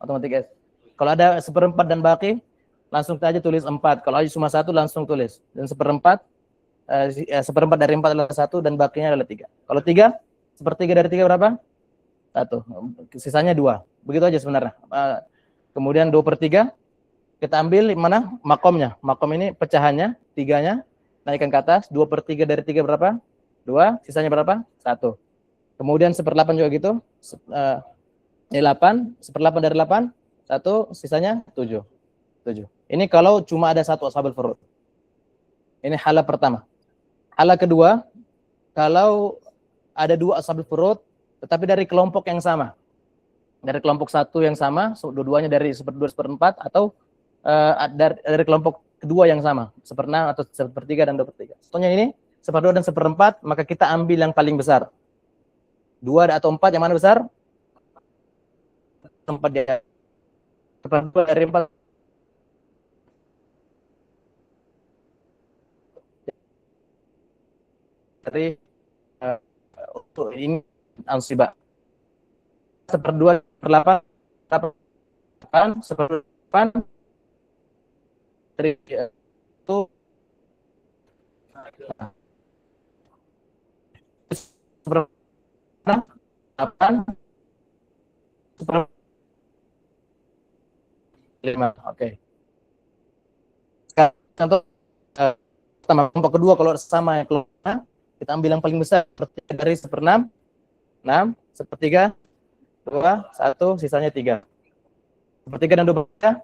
Matematika SD. Kalau ada seperempat dan baqi, langsung saja tulis 4. Kalau ada cuma 1 langsung tulis. Dan seperempat dari 4 adalah 1 dan baqinya adalah 3. Kalau 3, sepertiga dari 3 berapa? 1. Sisanya 2. Begitu aja sebenarnya. Kemudian 2/3 kita ambil mana? Makomnya. Makom ini pecahannya, 3-nya naikkan ke atas. 2/3 dari 3 berapa? 2. Sisanya berapa? 1. Kemudian 1/8 juga gitu. Ini 8. 1/8 dari 8. 1. Sisanya 7. Ini kalau cuma ada satu ashabul furud. Ini halah pertama. Halah kedua, kalau ada 2 ashabul furud, tetapi dari kelompok yang sama. Dari kelompok satu yang sama, dua-duanya dari 1/2, 1/4, atau dari kelompok kedua yang sama, 1/6 atau 1/3 dan 2/3. Contohnya ini, 1/2 dan 1/4, maka kita ambil yang paling besar. 2 atau 4, yang mana besar? 4 dia. 1/2 dari 4. Dari untuk ini ansibah. 1/2 per 8, 1/8 dari itu 8 5. Oke. Sekarang contoh sama kelompok kedua, kalau sama ya kelompoknya, kita ambil yang paling besar dari 1/6, 6, 1/3, 2, 1, sisanya 3. 1/3 dan 2/3,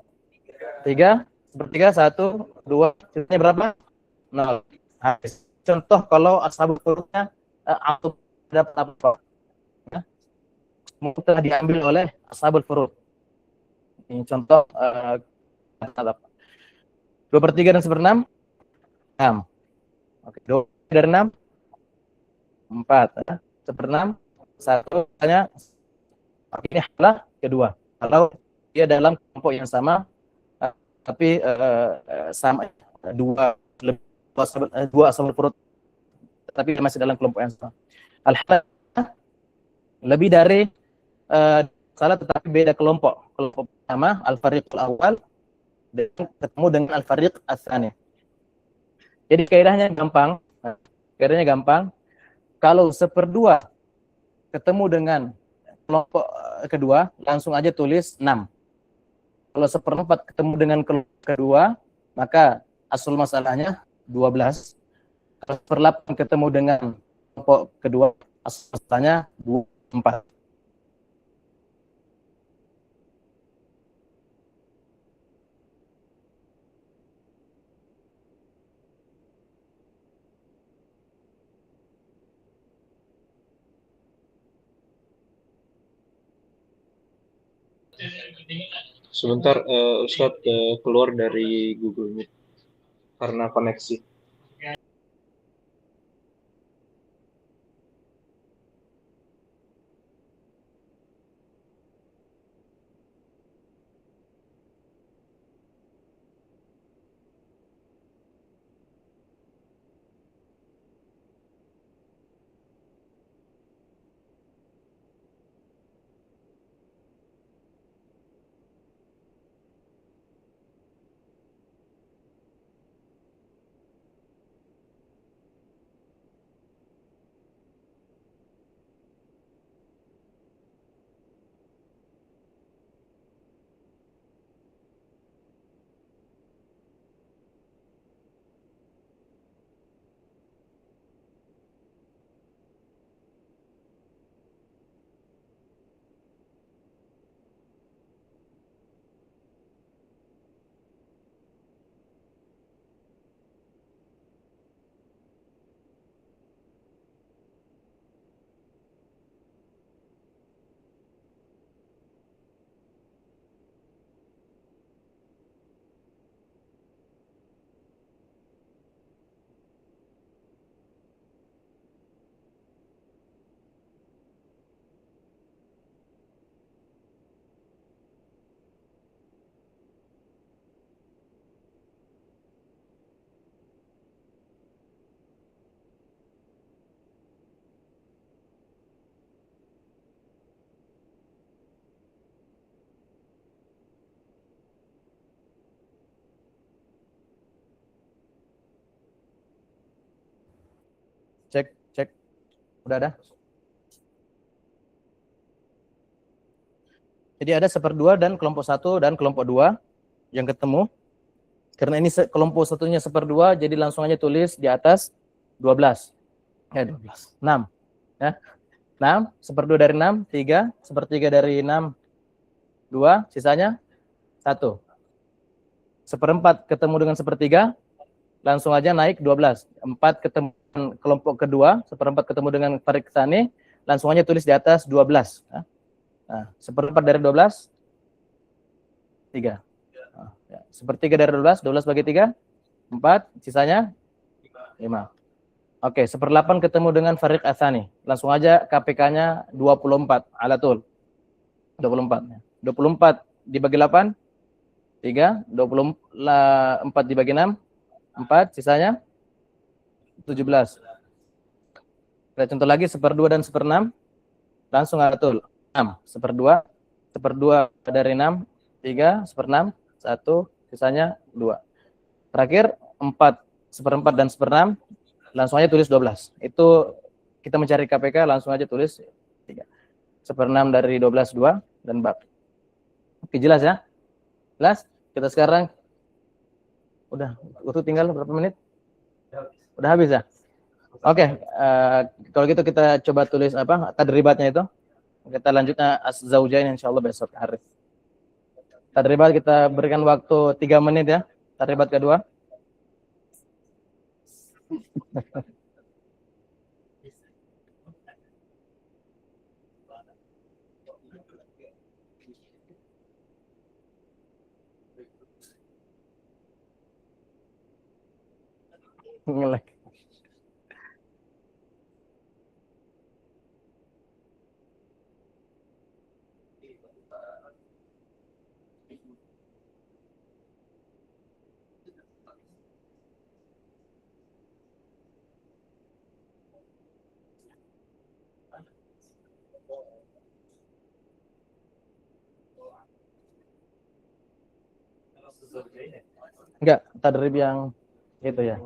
3, 1/3, 1, 2, sisanya berapa? 0. Habis. Contoh kalau ashabul furudnya atau dapat apa? Ya, telah diambil oleh ashabul furud. Ini contoh 2/3 dan 1/6, 6. Oke, 2 dari 6, 4. 1/6, 1, hanya ini halah kedua. Kalau dia dalam kelompok yang sama, tapi sama 2 ashabul furud, tapi masih dalam kelompok yang sama. Al-halah lebih dari salah tetapi beda kelompok. Kelompok pertama al-fariqul awal ketemu dengan al-fariq ats-tsani. Jadi kaidahnya gampang. Kalau 1/2 ketemu dengan kelompok kedua, langsung aja tulis 6. Kalau 1/4 ketemu dengan kelompok kedua, maka asal masalahnya 12. Kalau 1/8 ketemu dengan kelompok kedua, asal masalahnya 24. Sebentar, Ustadz keluar dari Google Meet karena koneksi. Cek. Udah ada? Jadi ada 1/2 dan kelompok 1 dan kelompok 2 yang ketemu. Karena ini kelompok satunya 1/2, jadi langsung aja tulis di atas 12. 6. Ya. 6, 1/2 dari 6, 3, 1/3 dari 6, 2, sisanya 1. 1/4 ketemu dengan 1/3, langsung aja naik 12. 4 ketemu kelompok kedua, 1/4 ketemu dengan Farid Tsani, langsung aja tulis di atas 12. Nah, 1/4 dari 12, 3. Nah, ya. 1/3 dari 12, 12 bagi 3, 4, sisanya 5. Oke, 1/8 ketemu dengan Farid Tsani. Langsung aja KPK-nya 24, alatul. 24. 24 dibagi 8, 3, 24 dibagi 6, 4, sisanya 17. Kita contoh lagi 1/2 dan 1/6, langsung alatul. 6, 1/2, 1/2 dari 6, 3, 1/6, 1, sisanya 2. Terakhir 4, 1/4 dan 1/6, langsung aja tulis 12. Itu kita mencari KPK, langsung aja tulis 3. 1/6 dari 12, 2, dan bab. Oke, jelas ya? Jelas? Kita sekarang udah, waktu tinggal berapa menit? Udah habis ya? Oke, kalau gitu kita coba tulis tadribatnya itu. Kita lanjutnya az-zaujain insyaallah besok hari. Tadribat kita berikan waktu 3 menit ya. Tadribat kedua. Ngelek. Enggak, tadrib yang itu ya.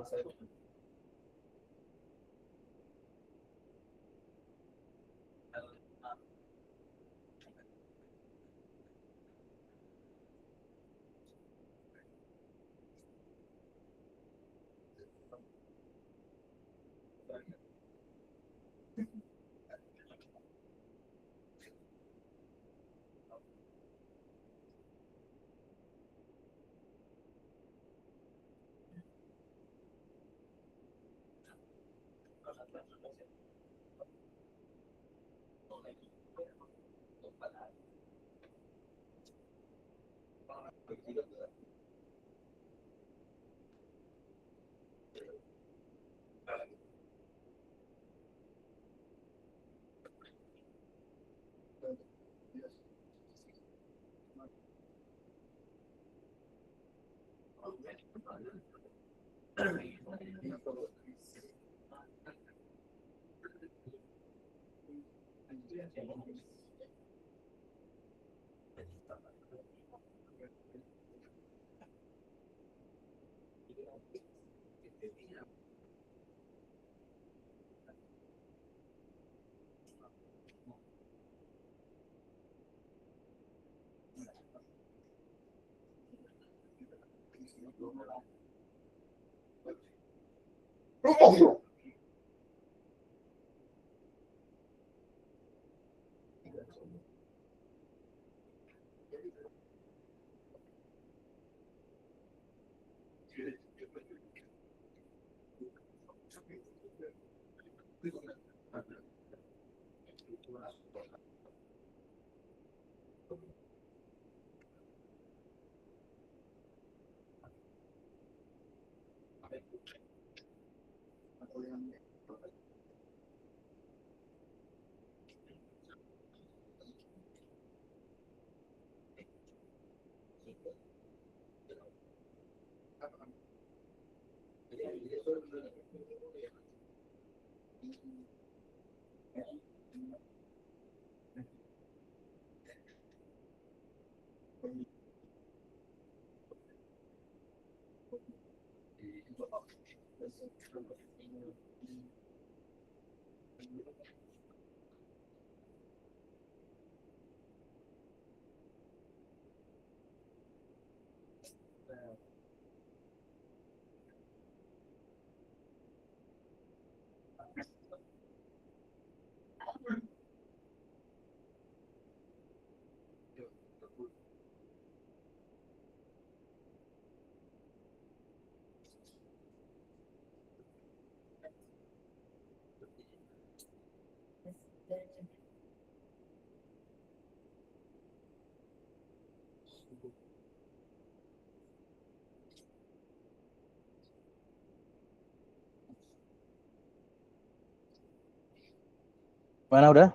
Mana udah?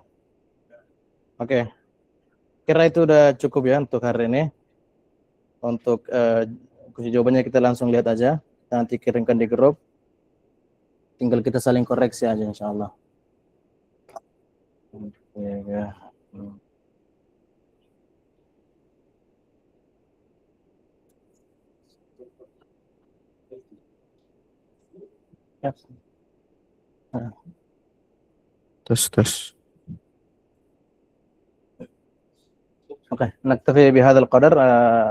Oke. Kira itu udah cukup ya untuk hari ini. Untuk kunci jawabannya kita langsung lihat aja. Nanti kirimkan di grup. Tinggal kita saling koreksi aja insya Allah. Oke, ya. Ya. Tes. Oke, naktafi bihadzal qadar.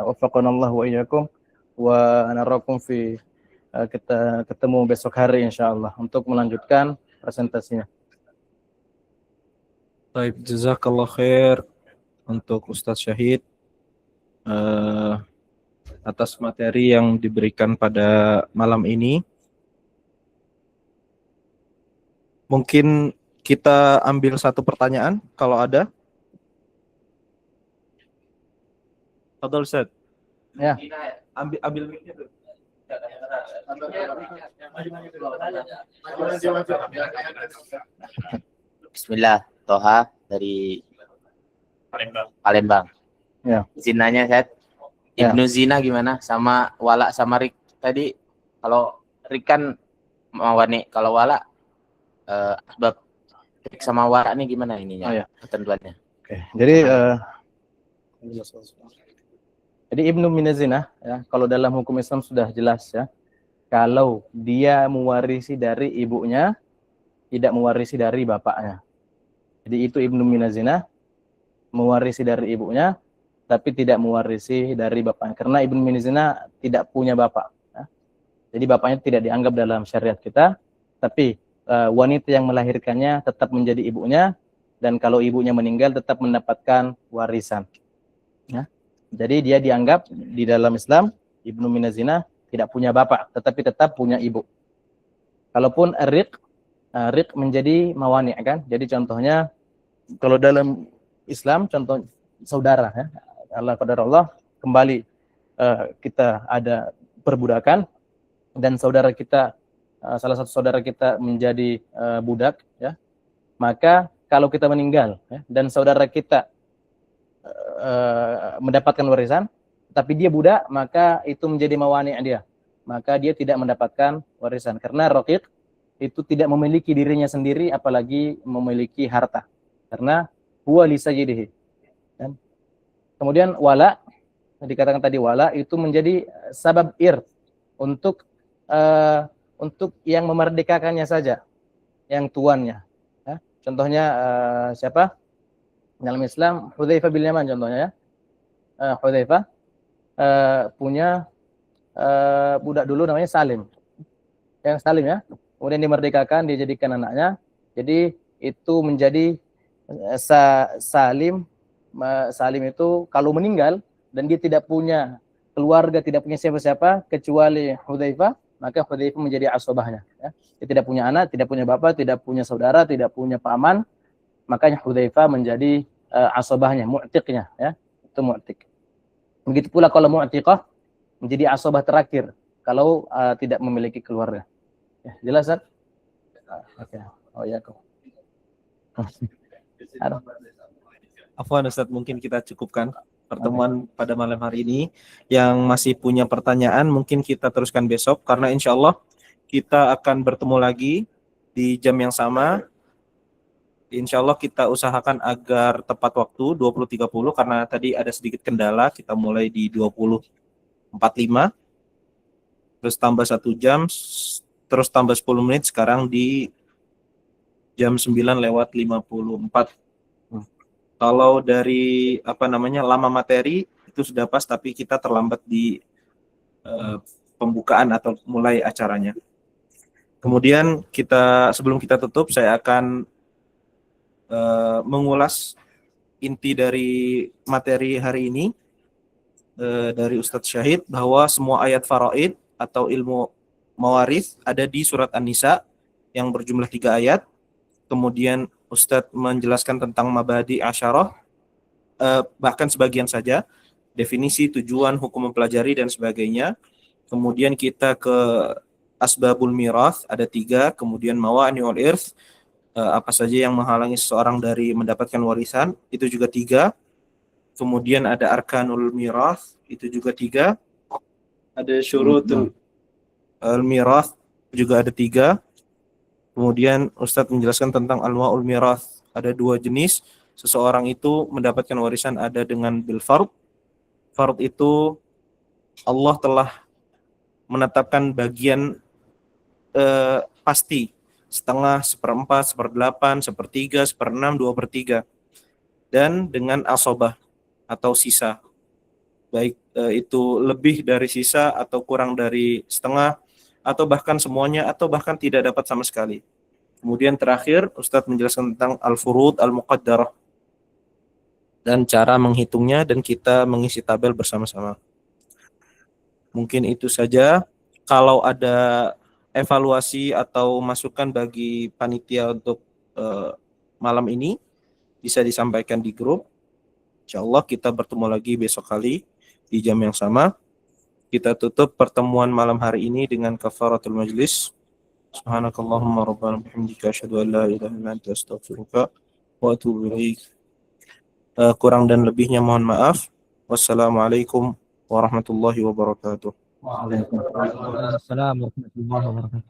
Waffaqana Allah wa iyyakum wa narakum fi kita ketemu besok hari insyaallah untuk melanjutkan presentasinya. Baik, jazakallah khair untuk Ustadz Syahid atas materi yang diberikan pada malam ini. Mungkin kita ambil satu pertanyaan kalau ada. Fadhol Ustadz. Ya. Ambil mic-nya tuh. Bismillah, Toha dari Palembang. Ya. Zinanya Ustaz. Ya. Ibnu Zina gimana? Sama Wala sama Rik tadi. Kalau Rik kan mawani, kalau Wala asbab Rik sama Wala nih gimana ininya? Oh, ya. Ketentuannya. Oke. Jadi Ibnu Minazina ya, kalau dalam hukum Islam sudah jelas ya. Kalau dia mewarisi dari ibunya, tidak mewarisi dari bapaknya. Jadi itu Ibnu Minazina, mewarisi dari ibunya, tapi tidak mewarisi dari bapaknya. Karena Ibnu Minazina tidak punya bapak. Ya. Jadi bapaknya tidak dianggap dalam syariat kita, tapi wanita yang melahirkannya tetap menjadi ibunya, dan kalau ibunya meninggal tetap mendapatkan warisan. Ya. Jadi dia dianggap di dalam Islam, Ibnu Minazina tidak punya bapak, tetapi tetap punya ibu. Kalaupun Riq menjadi mawani kan. Jadi contohnya kalau dalam Islam contoh saudara ya. Allah qadarullah kembali kita ada perbudakan dan saudara kita salah satu saudara kita menjadi budak ya. Maka kalau kita meninggal ya, dan saudara kita mendapatkan warisan tapi dia budak, maka itu menjadi mawani dia. Maka dia tidak mendapatkan warisan karena raqiq itu tidak memiliki dirinya sendiri apalagi memiliki harta. Karena huwa li sayyidihi. Kemudian wala, dikatakan tadi wala itu menjadi sabab untuk yang memerdekakannya saja, yang tuannya. Ya. Contohnya siapa? Dalam Islam Hudzaifah bin Yaman contohnya ya. Hudzaifah punya budak dulu namanya Salim. Yang Salim ya. Kemudian dimerdekakan, dijadikan anaknya. Jadi itu menjadi Salim itu kalau meninggal dan dia tidak punya keluarga, tidak punya siapa-siapa kecuali Hudzaifah, maka Hudzaifah menjadi asobahnya. Ya. Dia tidak punya anak, tidak punya bapak, tidak punya saudara, tidak punya paman, makanya Hudzaifah menjadi asobahnya, mu'tiqnya. Ya. Itu mu'tiq. Begitu pula kalau mu'tiqah menjadi asobah terakhir kalau tidak memiliki keluarga. Ya, jelas kan? Oke. Oh ya kok. Afwan Ustadz, mungkin kita cukupkan pertemuan pada malam hari ini. Yang masih punya pertanyaan mungkin kita teruskan besok karena insya Allah kita akan bertemu lagi di jam yang sama. Insya Allah kita usahakan agar tepat waktu 20.30 karena tadi ada sedikit kendala, kita mulai di 20.45 terus tambah 1 jam terus tambah 10 menit sekarang di jam 9:54. Kalau dari lama materi itu sudah pas, tapi kita terlambat di pembukaan atau mulai acaranya. Kemudian sebelum kita tutup, saya akan mengulas inti dari materi hari ini dari Ustadz Syahid bahwa semua ayat faraid atau ilmu mawaris ada di surat An-Nisa yang berjumlah 3 ayat. kemudian Ustadz menjelaskan tentang mabadi asyarah, bahkan sebagian saja, definisi, tujuan, hukum mempelajari, dan sebagainya. Kemudian kita ke asbabul mirath, ada 3, kemudian mawani'ul irth, apa saja yang menghalangi seseorang dari mendapatkan warisan, itu juga 3. Kemudian ada arkanul mirath, itu juga 3. Ada syurutul mirath, juga ada 3. Kemudian Ustadz menjelaskan tentang anwa'ul mirath, ada 2 jenis. Seseorang itu mendapatkan warisan ada dengan bil fard. Fard itu Allah telah menetapkan bagian pasti, setengah, 1/4, 1/8, 1/3, 1/6, 2/3. Dan dengan asobah atau sisa, baik itu lebih dari sisa atau kurang dari setengah, atau bahkan semuanya, atau bahkan tidak dapat sama sekali. Kemudian terakhir Ustadz menjelaskan tentang al-furud al-muqaddarah dan cara menghitungnya, dan kita mengisi tabel bersama-sama. Mungkin itu saja. Kalau ada evaluasi atau masukan bagi panitia untuk malam ini, bisa disampaikan di grup. Insyaallah kita bertemu lagi besok kali di jam yang sama. Kita tutup pertemuan malam hari ini dengan kafaratul majlis. Subhanakallahumma rabbana bihamdika asyhadu an la ilaha illa anta astaghfiruka wa atubu ilaik. Kurang dan lebihnya mohon maaf. Wassalamualaikum warahmatullahi wabarakatuh. Waalaikumsalam warahmatullahi wabarakatuh.